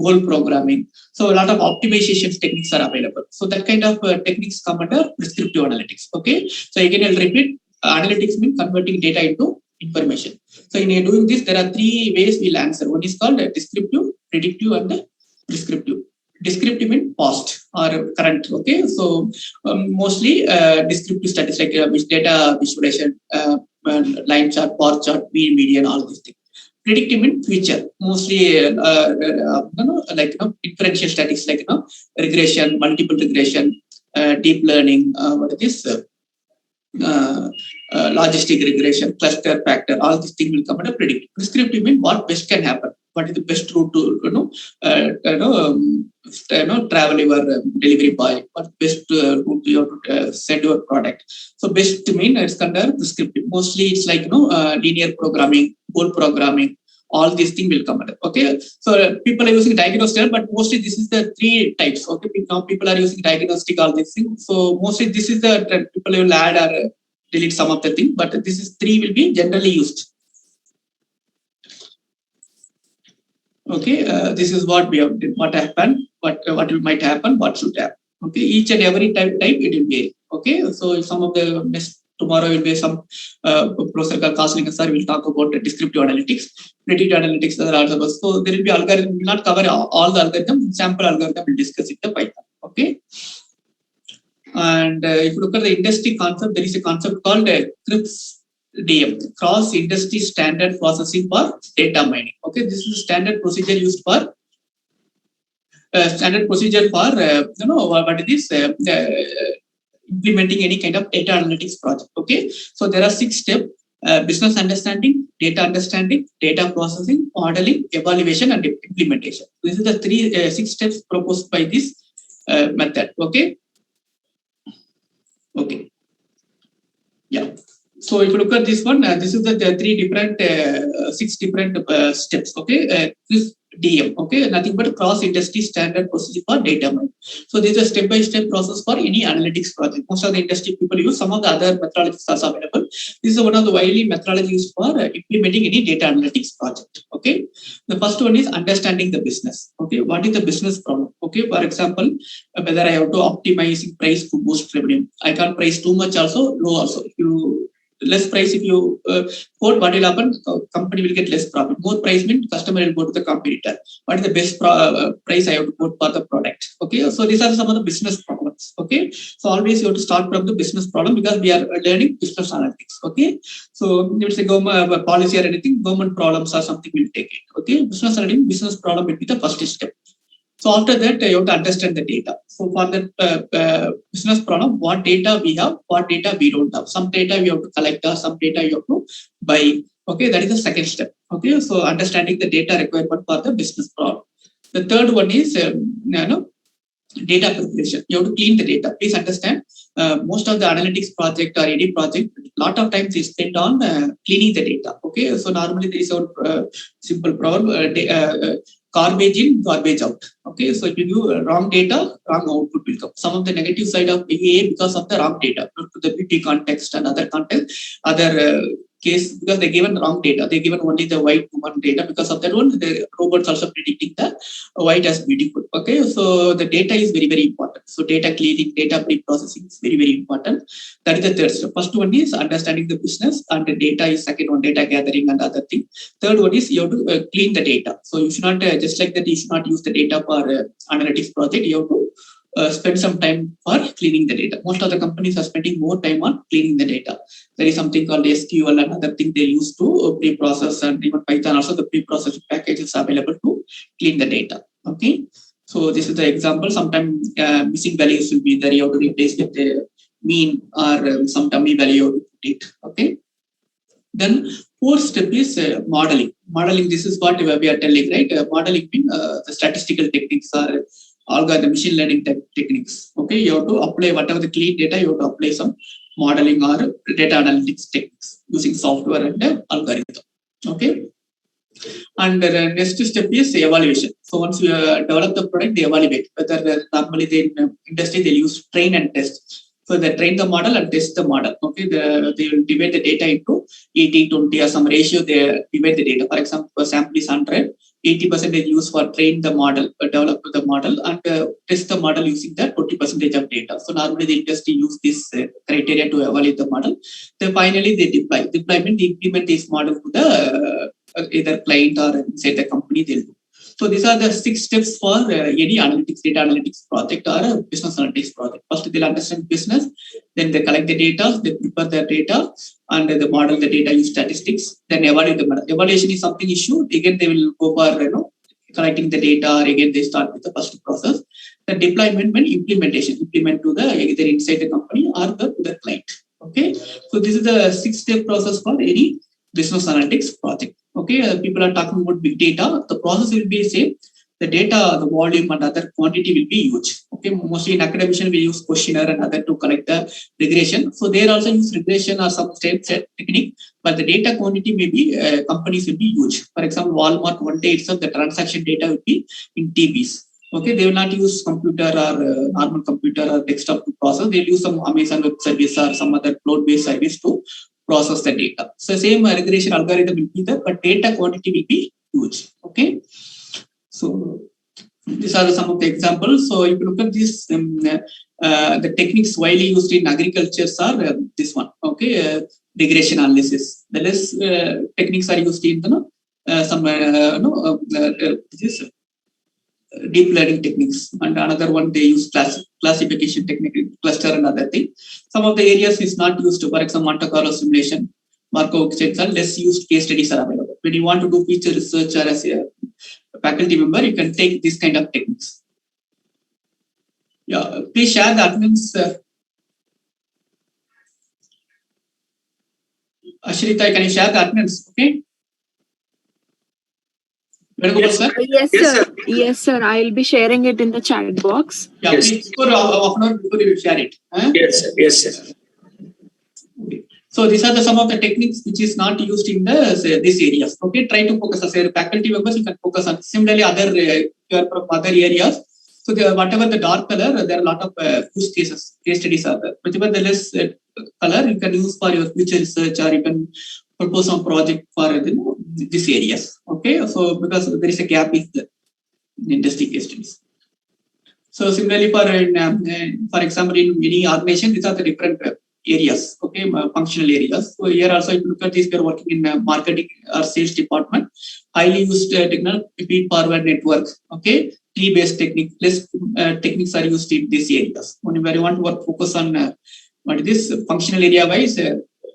goal programming. So a lot of optimization techniques are available. So that kind of techniques come under prescriptive analytics. Okay. So again, I'll repeat. Analytics means converting data into information. So in doing this, there are 3 ways we'll answer. One is called descriptive, predictive, and prescriptive. Descriptive means past or current. Okay, so mostly descriptive studies like data visualization, line chart, bar chart, mean, median, all these things. Predictive means future. Mostly inferential studies like regression, multiple regression, deep learning. What is this? Logistic regression, cluster factor. All these things will come under predictive. Prescriptive means what best can happen. What is the best route to travel your delivery boy? What best route you have to send your product? So best mean it's under prescriptive. Mostly it's like linear programming, goal programming. All these things will come under. Okay, so people are using diagnostic, but mostly this is the 3 types. Okay, now people are using diagnostic, all these things. So mostly this is the people will add or delete some of the things, but this is 3 will be generally used. Okay, this is what we have, what happened, what might happen, what should happen. Okay, each and every type it will vary. Okay, so some of the tomorrow will be some Professor Kaslinga sir will talk about descriptive analytics, predictive analytics. So there will be algorithm. We will not cover all the algorithm. Sample algorithm will discuss it in Python. Okay. And if you look at the industry concept, there is a concept called CRISP DM, Cross Industry Standard Processing for Data Mining. Okay, this is a standard procedure used for what is this? Implementing any kind of data analytics project. Okay, so there are 6 steps: business understanding, data processing, modeling, evaluation, and implementation. This is the 6 steps proposed by this method. Okay. Okay. Yeah. So if you look at this one, this is the 6 different steps. Okay. This DM. Okay. Nothing but cross industry standard procedure for data mining. So this is a step-by-step process for any analytics project. Most of the industry people use. Some of the other methodologies are available. This is one of the widely methodologies used for implementing any data analytics project. Okay. The first one is understanding the business. Okay. What is the business problem? Okay. For example, whether I have to optimize price to boost revenue. I can't price too much also, low also. If you less price, if you quote, what will happen? Company will get less profit. More price means customer will go to the competitor. What is the best price I have to quote for the product? Okay, so these are some of the business problems. Okay, so always you have to start from the business problem because we are learning business analytics. Okay, so if it's a government policy or anything, government problems or something will take it. Okay, business analytics, business problem will be the first step. So after that, you have to understand the data. So for the business problem, what data we have, what data we don't have. Some data we have to collect, or some data you have to buy. Okay, that is the second step. Okay, so understanding the data requirement for the business problem. The third one is data preparation. You have to clean the data. Please understand, most of the analytics project or any project, lot of times is spent on cleaning the data. Okay, so normally there is a simple problem. Garbage in, garbage out. Okay, so if you do wrong data, wrong output will come. Some of the negative side of AA because of the wrong data, the beauty context and other context, other case because they given wrong data. They given only the white woman data. Because of that one, the robots also predicting the white as beautiful. Okay, so the data is very, very important. So data cleaning, data pre-processing is very, very important. That is the third step. First one is understanding the business, and the data is second one, data gathering and other thing. Third one is you have to clean the data. So you should not just like that. You should not use the data for analytics project. You have to spend some time for cleaning the data. Most of the companies are spending more time on cleaning the data. There is something called SQL and other thing they use to pre-process, and even Python also the pre-processing packages are available to clean the data. Okay, so this is the example. Sometimes missing values will be there. You have to replace with the mean or some dummy value you have to put it. Okay. Then fourth step is modeling. Modeling, this is what we are telling, right? Modeling means the statistical techniques or algorithm, machine learning techniques. Okay, you have to apply whatever the clean data, you have to apply some modeling or data analytics techniques using software and algorithm. Okay, and the next step is evaluation. So once you develop the product, they evaluate whether normally in industry they use train and test. So they train the model and test the model. Okay, they will divide the data into 80-20 or some ratio. They divide the data. For example, a sample is 100. 80% is used for train the model, develop the model, and test the model using the 20% of data. So normally the industry use this criteria to evaluate the model. Then finally they deploy. Deployment, they implement this model to the either client or inside the company they'll do. So these are the 6 steps for any analytics, data analytics project or a business analytics project. First, they'll understand business, then they collect the data, they prepare the data, and they model the data, use statistics, then evaluate the model. Evaluation is something issue. Again, they will go for collecting the data, or again they start with the first process. The deployment and implementation, implement to the either inside the company or to the client. Okay, so this is the 6-step process for any business analytics project. Okay, people are talking about big data. The process will be same. The data, the volume and other quantity will be huge. Okay, mostly in academician we use questionnaire and other to collect the regression. So they also use regression or some set technique, but the data quantity may be companies will be huge. For example, Walmart one day itself the transaction data will be in TBs. Okay, they will not use computer or normal computer or desktop to process. They'll use some Amazon Web Service or some other cloud-based service to process the data. So same regression algorithm will be there, but data quantity will be huge. Okay, so these are some of the examples. So if you look at this the techniques widely used in agriculture are this one. Okay, regression analysis. The less techniques are used in this deep learning techniques, and another one they use classification technique, cluster and other thing. Some of the areas is not used. For example, Monte Carlo simulation, Markov chains are less used. Case studies are available. When you want to do feature research or as a faculty member, you can take this kind of techniques. Yeah, please share the admins. Ashrita, can you share the admins? Okay. Yes, sir. Yes, sir. I'll be sharing it in the chat box. Yeah, please before you share it. Huh? Yes, sir. Yes, sir. Okay. So these are some of the techniques which is not used in these areas. Okay, try to focus as a faculty members. You can focus on similarly other you are from other areas. So whatever the dark color, there are a lot of use cases, case studies are there. Whichever the less color, you can use for your future research or you can propose some project for these areas. Okay, so because there is a gap in the industry case studies. So similarly for example, in any organization, these are the different areas, okay, functional areas. So here also, if you look at this, we are working in marketing or sales department. Highly used technical feed-forward network, okay, tree-based technique. Less techniques are used in these areas. Whenever you want to work, focus on what this functional area-wise,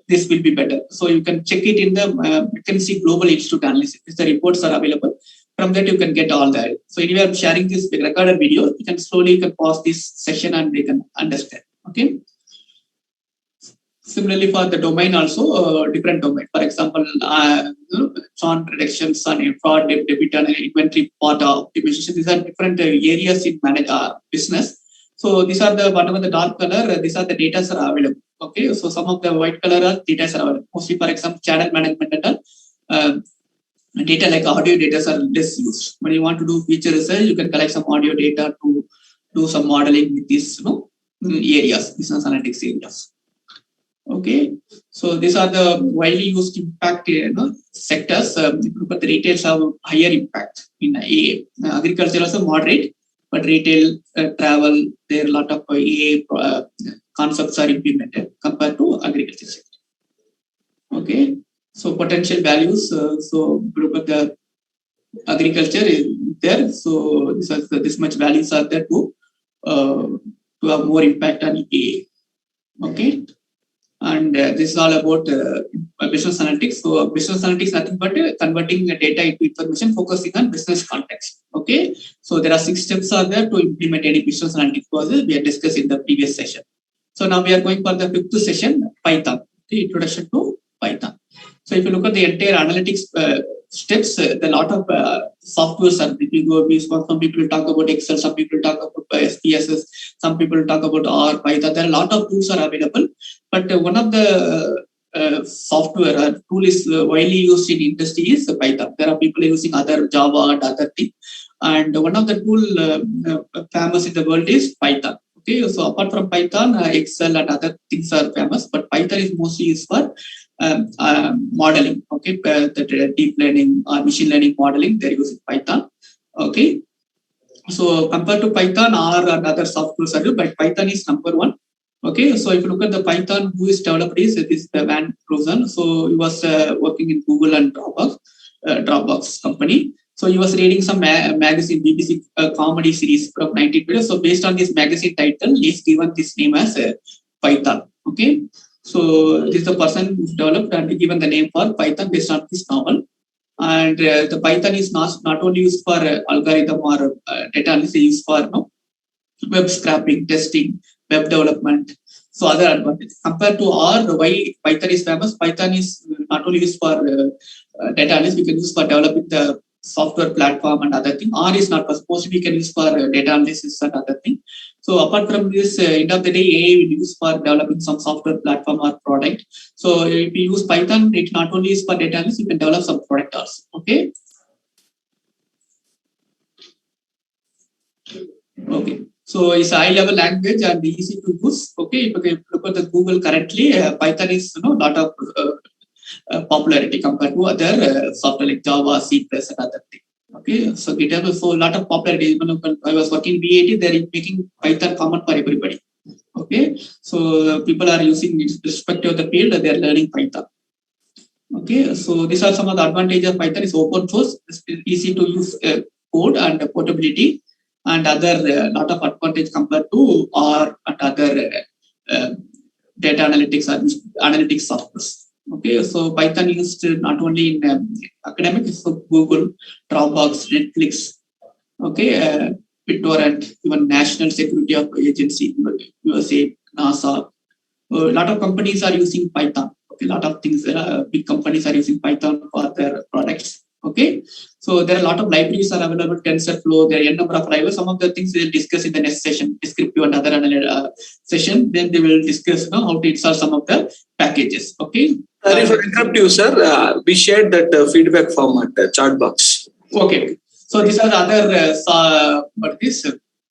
this will be better. So you can check it in the McKinsey Global Institute Analysis. The reports are available. From that, you can get all that. So anyway, I'm sharing this recorded video. You can slowly pause this session and they can understand. Okay. Similarly, for the domain also, different domain. For example, churn reductions and fraud, debit and inventory part optimization. These are different areas in business. So these are the whatever the dark color. These are the data are available. Okay. So some of the white color are data are available. Mostly, for example, channel management and data like audio data are less used. When you want to do feature research, you can collect some audio data to do some modeling with these areas, business analytics areas. Okay, so these are the widely used impact sectors. But the retails have higher impact in AA. Agriculture also moderate, but retail, travel, there are a lot of AA concepts are implemented compared to agriculture sector. Okay, so potential values. So the agriculture is there. So this much values are there to have more impact on AA. Okay. And this is all about business analytics. So business analytics is nothing but converting the data into information, focusing on business context. Okay. So there are 6 steps are there to implement any business analytics process we had discussed in the previous session. So now we are going for the 5th session, Python. The introduction to Python. So if you look at the entire analytics steps, a lot of softwares are. Some people talk about Excel, some people talk about SPSS, some people talk about R, Python. There are a lot of tools are available. But one of the software or tool is widely used in industry is Python. There are people using other Java and other things. And one of the tool famous in the world is Python. Okay, so apart from Python, Excel and other things are famous, but Python is mostly used for modeling. Okay, the deep learning or machine learning modeling, they're using Python. Okay, so compared to Python, R and other softwares are used, but Python is number 1. Okay, so if you look at the Python, who is developed is Van Rosen. So he was working in Google and Dropbox company. So he was reading some magazine, BBC comedy series from 1920. So based on this magazine title, he's given this name as Python. Okay, so this is the person who developed and given the name for Python based on this novel. And the Python is not only used for algorithm or data analysis, used for web scraping, testing, web development. So other advantages. Compared to R, why Python is famous? Python is not only used for data analysis, we can use for developing the software platform and other thing. R is not supposed to be can use for data analysis and other thing. So apart from this, end of the day, AI will use for developing some software platform or product. So if you use Python, it not only is for data analysis, you can develop some product also. Okay. Okay. So it's a high-level language and easy to use. Okay. If you look at the Google currently, Python is lot of popularity compared to other software like Java, C++ and other things. Okay, so GitHub, so a lot of popularity. When I was working in BAT, they're making Python common for everybody. Okay, so people are using irrespective of the field, they are learning Python. Okay, so these are some of the advantages of Python. It's open source, it's easy to use code and portability, and other lot of advantage compared to R and other data analytics or analytics softwares. Okay, so Python used not only in academics, so Google, Dropbox, Netflix, okay, BitTorrent, even National Security Agency, USA, NASA. A lot of companies are using Python. Okay, a lot of things, big companies are using Python for their products. Okay, so there are a lot of libraries are available, TensorFlow, there are a number of libraries. Some of the things we'll discuss in the next session, descriptive and other session. Then they will discuss how to install some of the packages. Okay. Sorry for interrupt you, sir. We shared that feedback format, chat box. Okay. So these are the other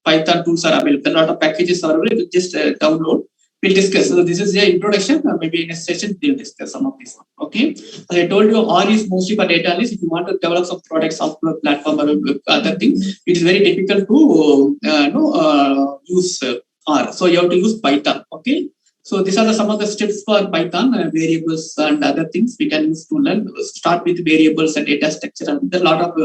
Python tools are available. A lot of packages are available. Just download. We'll discuss. So this is the introduction. Maybe in a session we'll discuss some of these. Okay. As I told you, R is mostly for data analysis. If you want to develop some product, software, platform, or other things, it is very difficult to use R. So you have to use Python. Okay. So these are some of the steps for Python, variables and other things we can use to learn. Start with variables and data structure. And there are a lot of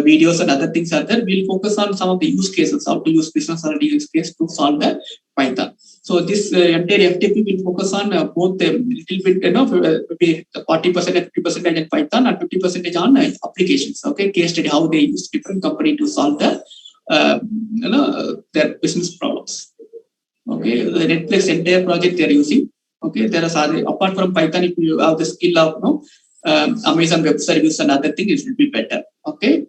videos and other things are there. We'll focus on some of the use cases, how to use business analytics use case to solve the Python. So this entire FTP will focus on both a little bit, maybe 40% and 50% in Python and 50% on applications. Okay, case study how they use different company to solve the their business problems. Okay, the Netflix entire project they are using. Okay, there are apart from Python, if you have the skill of Amazon Web Service and other things, it will be better. Okay,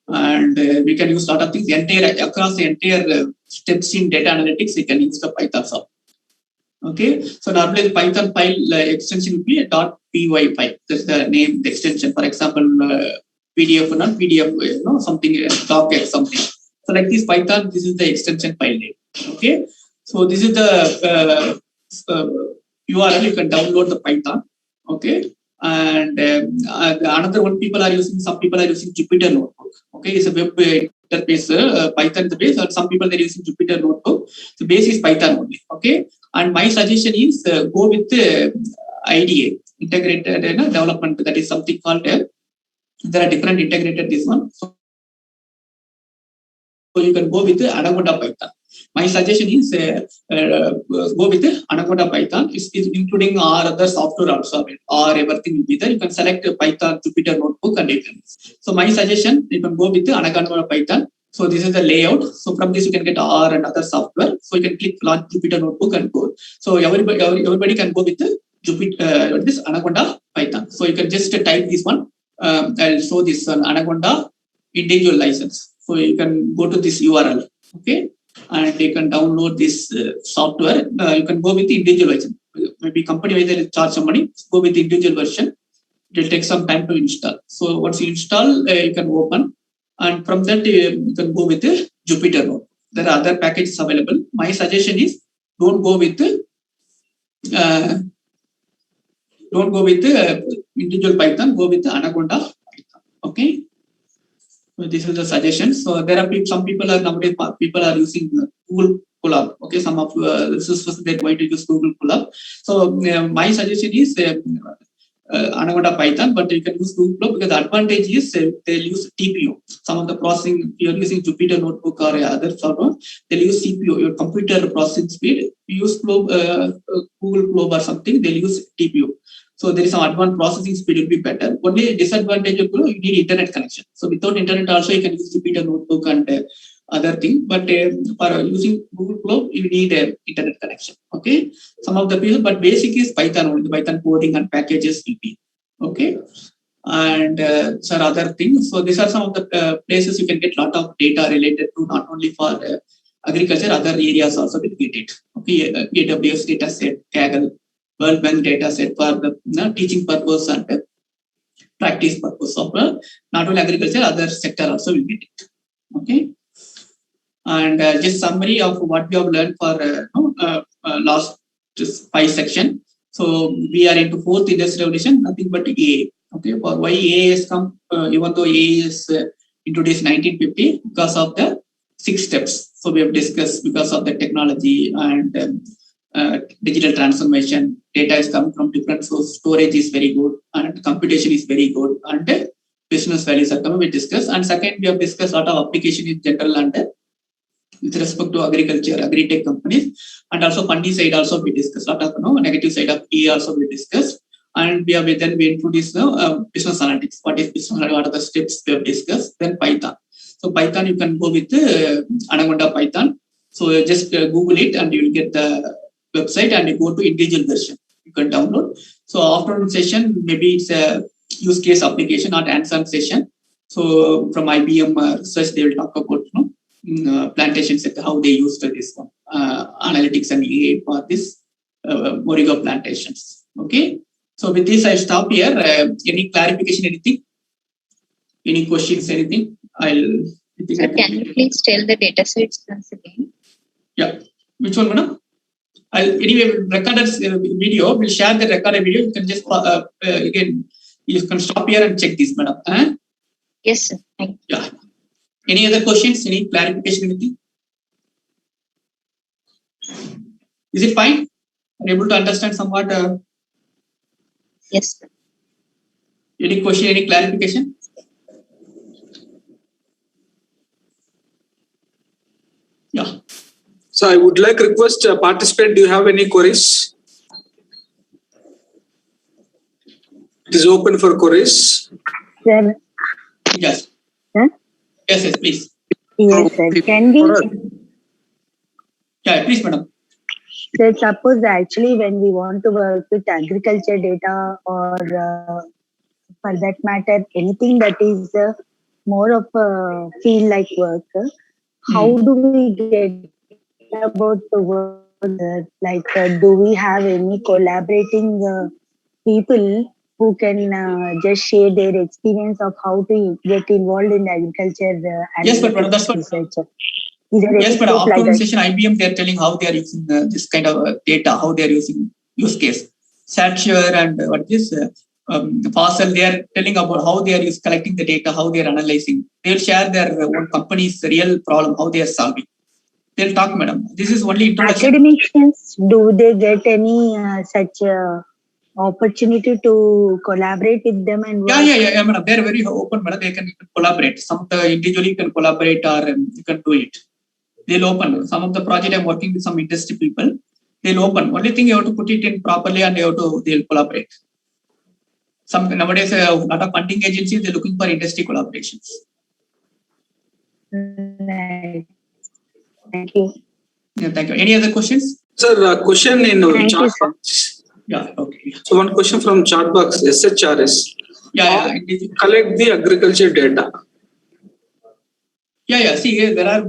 and we can use a lot of things across the entire steps in data analytics. We can use the Python software. Okay, so normally the Python file extension will be a .py file. That's the name, the extension. For example, PDF or not PDF, something docx something. So like this Python, this is the extension file name. Okay, so this is the URL. You can download the Python. Okay, and another one some people are using Jupyter Notebook. Okay, it's a web interface, Python interface, and some people are using Jupyter Notebook. So base is Python only. Okay, and my suggestion is go with IDA, integrated development. That is something called there are different integrated this one. So you can go with Anaconda Python. My suggestion is go with Anaconda Python. It's including our other software also, or everything will be there. You can select Python, Jupyter Notebook, and it. So my suggestion, you can go with Anaconda Python. So this is the layout. So from this you can get R and other software. So you can click launch Jupyter Notebook and go. So everybody can go with Jupyter, this Anaconda Python. So you can just type this one. I'll show this Anaconda individual license. So you can go to this URL. Okay. And you can download this software. You can go with the individual version. Maybe company will charge some money. Go with the individual version. It will take some time to install. So once you install, you can open, and from that you can go with the Jupyter Notebook. There are other packages available. My suggestion is don't go with individual Python. Go with the Anaconda Python. Okay. So this is the suggestion. So there are some people are nowadays using Google Colab. Okay, some of resources they're going to use Google Colab. So my suggestion is Anaconda Python, but you can use Google Colab because the advantage is they'll use TPU. Some of the processing, if you're using Jupyter Notebook or other software, they'll use CPU, your computer processing speed. You use Google Colab or something, they'll use TPU. So there is some advanced processing speed will be better. Only disadvantage of you need internet connection. So without internet also you can use Jupyter Notebook and other thing. But for using Google Colab, you need internet connection. Okay. Some of the people, but basic is Python only. Python coding and packages will be okay. And some other things. So these are some of the places you can get lot of data related to not only for agriculture, other areas also will get it. Okay. AWS data set, Kaggle, World Bank data set for the teaching purpose and practice purpose of not only agriculture, other sector also will get it. Okay. And just summary of what we have learned for last 5 section. So we are into 4th industrial revolution, nothing but AI. Okay. For why AI has come, even though AI is introduced 1950, because of the 6 steps. So we have discussed because of the technology and digital transformation, data is coming from different sources, storage is very good and computation is very good and business values are coming, we discuss. And second, we have discussed a lot of application in general and with respect to agriculture, agri-tech companies, and also funny side also we discussed, a lot of negative side of E also we discussed. And we introduced business analytics. What is business analytics? What are the steps we have discussed? Then Python. So Python, you can go with Anaconda Python. So just Google it and you will get the website and you go to individual version. You can download. So after session, maybe it's a use case application, not hands-on session. So from IBM research, they will talk about plantation sector, how they used this one, analytics and AI for this Morigo plantations. Okay. So with this, I stop here. Any clarification, anything? Any questions, anything? Sir, can you please tell the data sets once again? Yeah. Which one, madam? Anyway, recorded video. We'll share the recorded video. You can just, again, you can stop here and check this, madam. Yes, sir. Thank you. Yeah. Any other questions? Any clarification, anything? Is it fine? Are you able to understand somewhat? Yes, sir. Any question, any clarification? Yeah. So I would like request participant, do you have any queries? It is open for queries. Sir. Yes. Huh? Yes, please. Yes, sir. Can we? Yeah, please, madam. So suppose actually when we want to work with agriculture data or for that matter, anything that is more of a field-like work, how do we get about the work? Like, do we have any collaborating people who can just share their experience of how to get involved in agriculture? Yes, but that's what. Research? Yes, but after like session, IBM, they're telling how they are using this kind of data, how they are using use case. Satshare and what is Fossil, they are telling about how they are collecting the data, how they are analyzing. They'll share their own company's real problem, how they are solving. They'll talk, madam. This is only introduction. Academicians, do they get any such opportunity to collaborate with them and work? Yeah, madam. They're very open, madam. They can collaborate. Some of the individually can collaborate or you can do it. They'll open. Some of the project I'm working with some industry people. They'll open. Only thing you have to put it in properly and they'll collaborate. Some nowadays a lot of funding agencies they're looking for industry collaborations. Right. Thank you. Yeah, thank you. Any other questions? Sir, question in chat box. Yeah, okay. So one question from chat box, SHRS. Yeah. Collect the agriculture data. Yeah. See, there are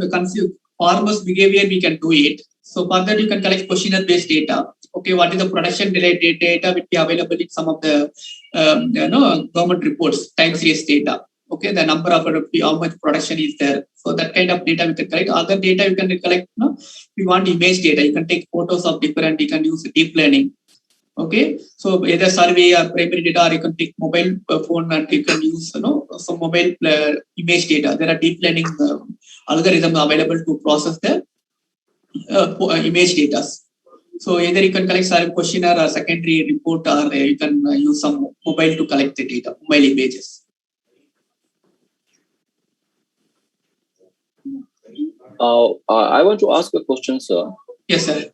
farmers' behavior, we can do it. So for that, you can collect questionnaire-based data. Okay, what is the production-related data will be available in some of the government reports, time series data. Okay, the number of how much production is there. So that kind of data we can collect. Other data you can collect. If you want image data, you can take photos of different. You can use deep learning. Okay, so either survey or primary data, or you can take mobile phone and you can use some mobile image data. There are deep learning algorithms available to process the image data. So either you can collect some questionnaire or secondary report, or you can use some mobile to collect the data, mobile images. I want to ask a question, sir. Yes, sir.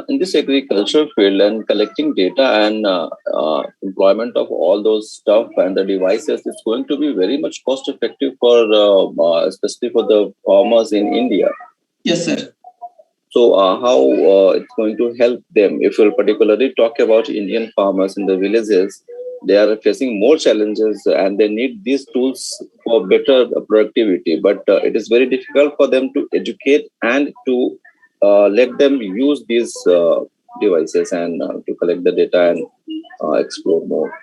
In this agriculture field and collecting data and employment of all those stuff and the devices is going to be very much cost effective for especially for the farmers in India. Yes, sir. So how it's going to help them? If we'll particularly talk about Indian farmers in the villages, they are facing more challenges and they need these tools for better productivity. But it is very difficult for them to educate and to let them use these devices and to collect the data and explore more.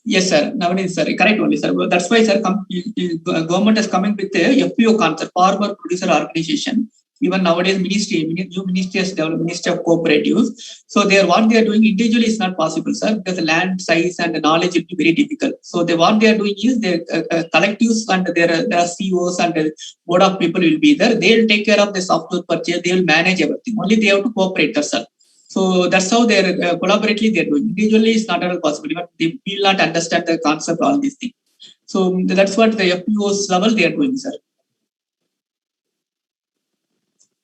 Yes, sir. Nowadays, sir, correct only, sir. That's why, sir, government is coming with a FPO concept, Farmer Producer Organization. Even nowadays, new ministry has developed, Ministry of Cooperatives. So what they are doing individually is not possible, sir, because the land size and the knowledge will be very difficult. So what they are doing is the collectives and there are CEOs and the board of people will be there. They will take care of the software purchase. They will manage everything. Only they have to cooperate, sir. So that's how they are collaboratively they are doing. Individually is not at all possible. Even they will not understand the concept of all these things. So that's what the FPOs level they are doing, sir.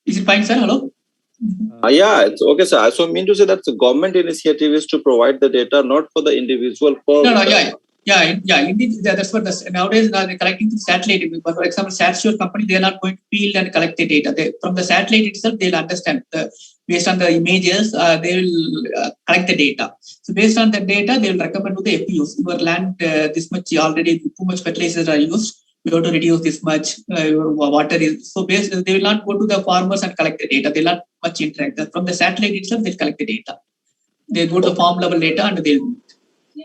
Is it fine, sir? Hello? Yeah, it's okay, sir. So I mean to say that the government initiative is to provide the data, not for the individual. Indeed, that's what nowadays they're collecting the satellite. For example, SatSure company, they are not going to field and collect the data. From the satellite itself, they'll understand based on the images, they will collect the data. So based on the data, they will recommend to the FPOs. Your land this much already too much fertilizers are used. We have to reduce this much water is so based. They will not go to the farmers and collect the data. They'll not much interact. From the satellite itself, they'll collect the data. They go to farm level data and they'll.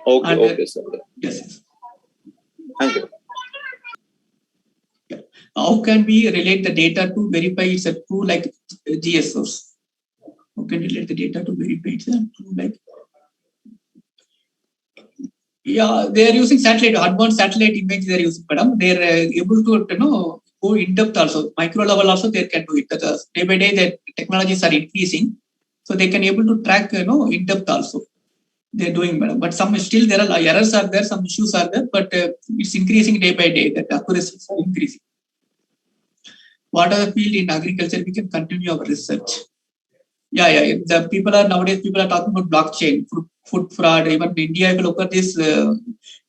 Okay, sir. Yes. Thank you. Yeah. How can we relate the data to verify it's a true like GSOs? How can we relate the data to verify it's a true like? Yeah, they are using satellite, advanced satellite image they are using, madam. They are able to, go in depth also, micro level also they can do it. Because day by day the technologies are increasing. So they can able to track, in depth also. They're doing, madam. But still there are errors are there, some issues are there, but it's increasing day by day, that accuracies are increasing. What are the field in agriculture? We can continue our research. Yeah. The nowadays people are talking about blockchain, food fraud. Even in India, if you look at this,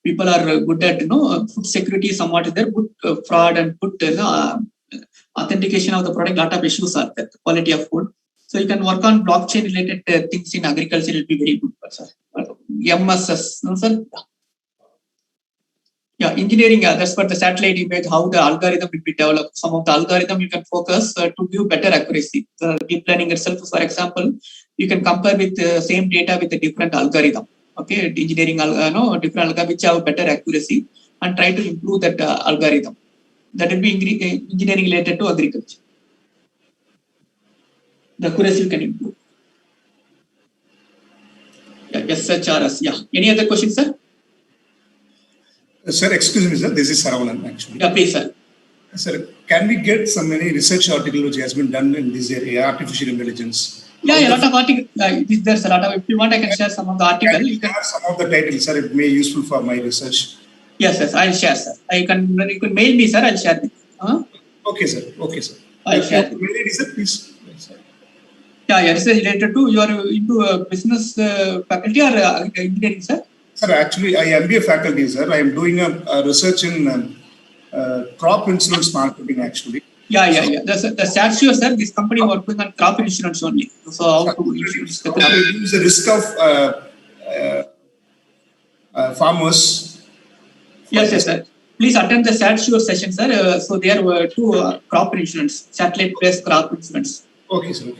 people are good at food security. Somewhat is there, good fraud and good authentication of the product. Lot of issues are there. Quality of food. So you can work on blockchain related things in agriculture. It will be very good, sir. MSS, no sir. Yeah, engineering. That's what the satellite image. How the algorithm will be developed. Some of the algorithm you can focus to give better accuracy. Deep learning itself, for example, you can compare with the same data with a different algorithm. Okay, engineering, different algorithm which have better accuracy and try to improve that algorithm. That will be engineering related to agriculture. The accuracy you can improve. Yeah, SHRS. Yeah. Any other questions, sir? Sir, excuse me, sir. This is Saravanan, actually. Yeah, please, sir. Sir, can we get some any research article which has been done in this area, artificial intelligence? Yeah, a lot of articles. There's a lot of. If you want, I can share some of the articles. You can share some of the titles, sir. It may be useful for my research. Yes, I'll share, sir. You can mail me, sir. I'll share it. Okay, sir. I'll share. Mail it, sir, please. Yeah. This is related to you are into business faculty or engineering, sir? Sir, actually, I am MBA faculty, sir. I am doing a research in crop insurance marketing, actually. Yeah. The SatSure, sir, this company working on crop insurance only. So how to reduce the risk of farmers. Yes, sir. Please attend the SatSure session, sir. So there were two crop insurance, satellite-based crop insurance. Okay, sir.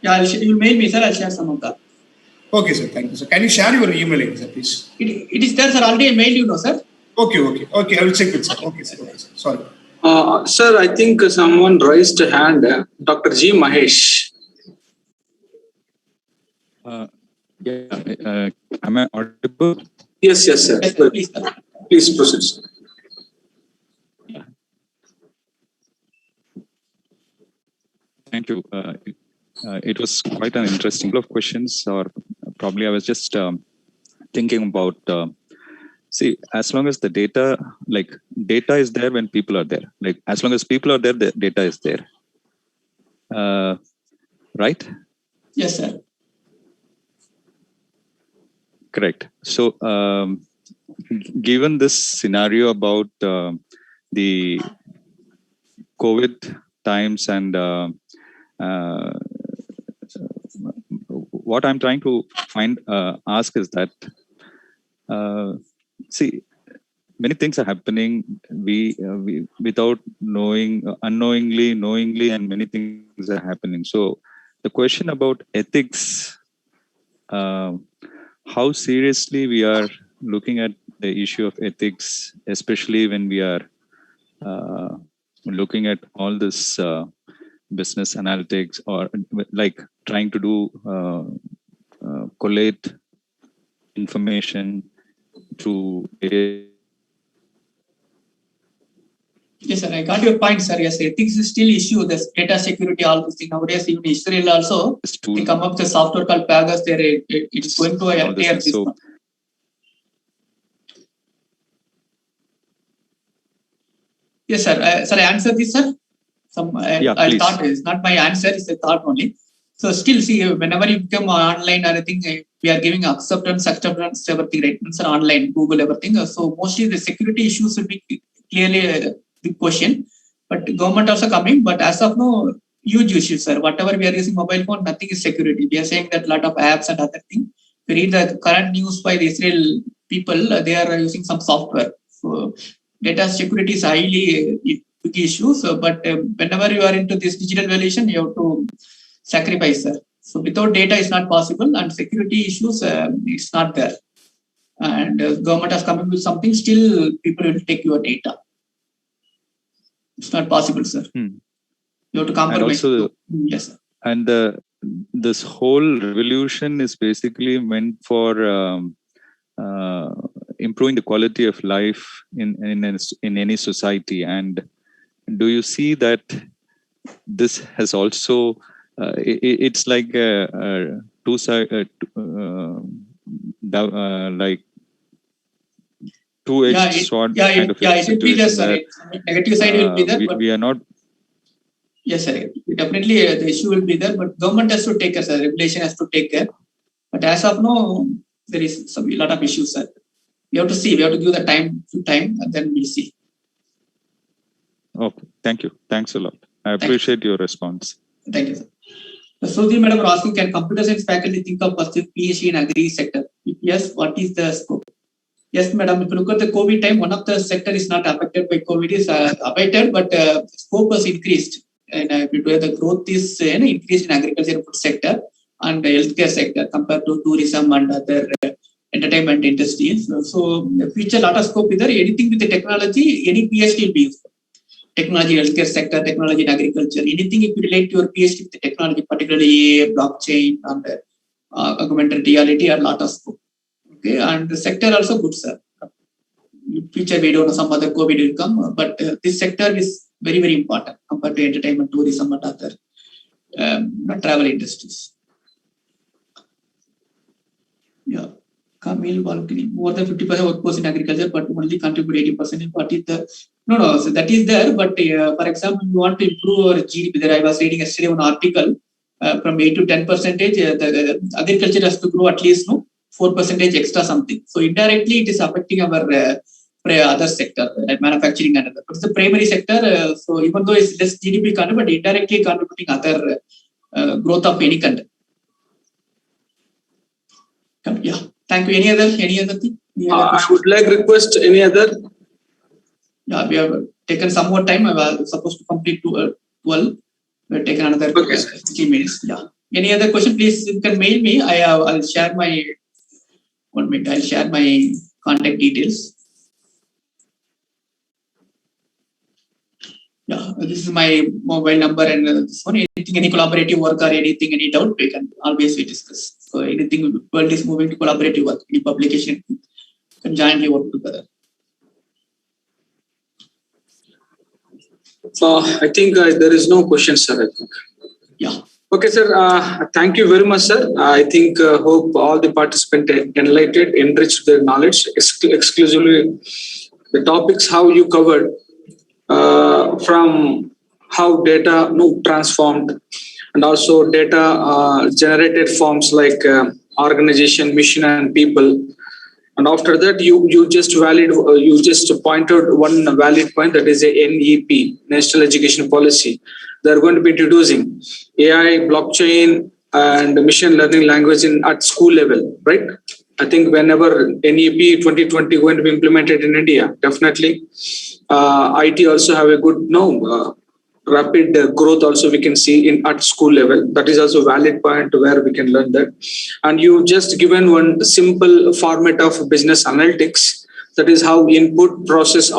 Yeah, you mail me, sir. I'll share some of that. Okay, sir. Thank you, sir. Can you share your email ID, sir, please? It is there, sir. Already I mailed sir. Okay. I will check it, sir. Okay, sir. Sorry. Sir, I think someone raised a hand. Dr. G. Mahesh. Am I audible? Yes, sir. Yes, please, sir. Please proceed, sir. Thank you. It was quite an interesting couple of questions, or probably I was just thinking about, see, as long as the data is there when people are there, like as long as people are there, the data is there. Right? Yes, sir. Correct. So, given this scenario about the COVID times and what I'm trying to ask is that, see, many things are happening. We without knowing, unknowingly, knowingly, and many things are happening. So the question about ethics, how seriously we are looking at the issue of ethics, especially when we are looking at all this business analytics, or like trying to do collate information through AI? Yes, sir. I got your point, sir. Yes, ethics is still issue. There's data security, all these things. Nowadays, even Israel also, they come up with a software called Pegasus. It's going to appear this one. Yes, sir. Shall I answer this, sir? I thought it's not my answer. It's a thought only. So still, see, whenever you become online or anything, we are giving acceptance, everything, right? It's online, Google, everything. So mostly the security issues will be clearly big question, but government also coming. But as of now, huge issues, sir. Whatever we are using mobile phone, nothing is security. We are saying that a lot of apps and other things. We read the current news by the Israel people, they are using some software. So data security is highly big issue. So, but whenever you are into this digital valuation, you have to sacrifice, sir. So without data, it's not possible, and security issues, it's not there. And government has come up with something. Still, people will take your data. It's not possible, sir. You have to compromise. And also, yes, sir. And this whole revolution is basically meant for improving the quality of life in any society. And do you see that this has also it's like a two-side, like two-edged sword kind of it will be there, sir. Negative side will be there. But we are not. Yes, sir. Definitely, the issue will be there, but government has to take care, sir. Regulation has to take care. But as of now, there is a lot of issues, sir. We have to see. We have to give the time, and then we'll see. Okay. Thank you. Thanks a lot. I appreciate your response. Thank you, sir. Sudeep madam are asking, can computer science faculty think of pursuing PhD in agri sector? If yes, what is the scope? Yes, madam. If you look at the COVID time, one of the sector is not affected by COVID, is abated, but scope has increased. And the growth is increased in agriculture food sector and the healthcare sector compared to tourism and other entertainment industries. So the future lot of scope is there. Anything with the technology, any PhD will be useful. Technology, healthcare sector, technology in agriculture, anything if you relate to your PhD with the technology, particularly AI, blockchain, and augmented reality, a lot of scope. Okay, and the sector also good, sir. In future, we don't know, some other COVID will come, but this sector is very, very important compared to entertainment, tourism, and other travel industries. Yeah. Camille Valkyrie, more than 50% workforce in agriculture, but only contribute 80% in what is the no. So that is there, but for example, you want to improve our GDP. There, I was reading yesterday one article from 8 to 10%. The agriculture has to grow at least 4% extra something. So indirectly, it is affecting our other sector, like manufacturing and other. But it's the primary sector. So even though it's less GDP country, but indirectly contributing other growth of any country. Yeah. Thank you. Any other thing? I would like request any other. Yeah, we have taken some more time. I was supposed to complete 12. We have taken another 15 minutes. Yeah. Any other question? Please, you can mail me. I'll share my 1 minute. I'll share my contact details. Yeah, this is my mobile number and this one. Anything, any collaborative work or anything, any doubt, we can always discuss. So anything, world is moving to collaborative work, any publication, can jointly work together. I think there is no question, sir. I think. Yeah. Okay, sir. Thank you very much, sir. I think hope all the participants enlightened, enriched their knowledge. Exclusively the topics how you covered. From how data transformed, and also data generated forms like organization, mission, and people. And after that, you just pointed one valid point, that is a NEP, National Education Policy. They're going to be introducing AI, blockchain, and machine learning language at school level, right? I think whenever NEP 2020 going to be implemented in India, definitely IT also have a good rapid growth also we can see at school level. That is also a valid point where we can learn that. And you just given one simple format of business analytics, that is how input, process,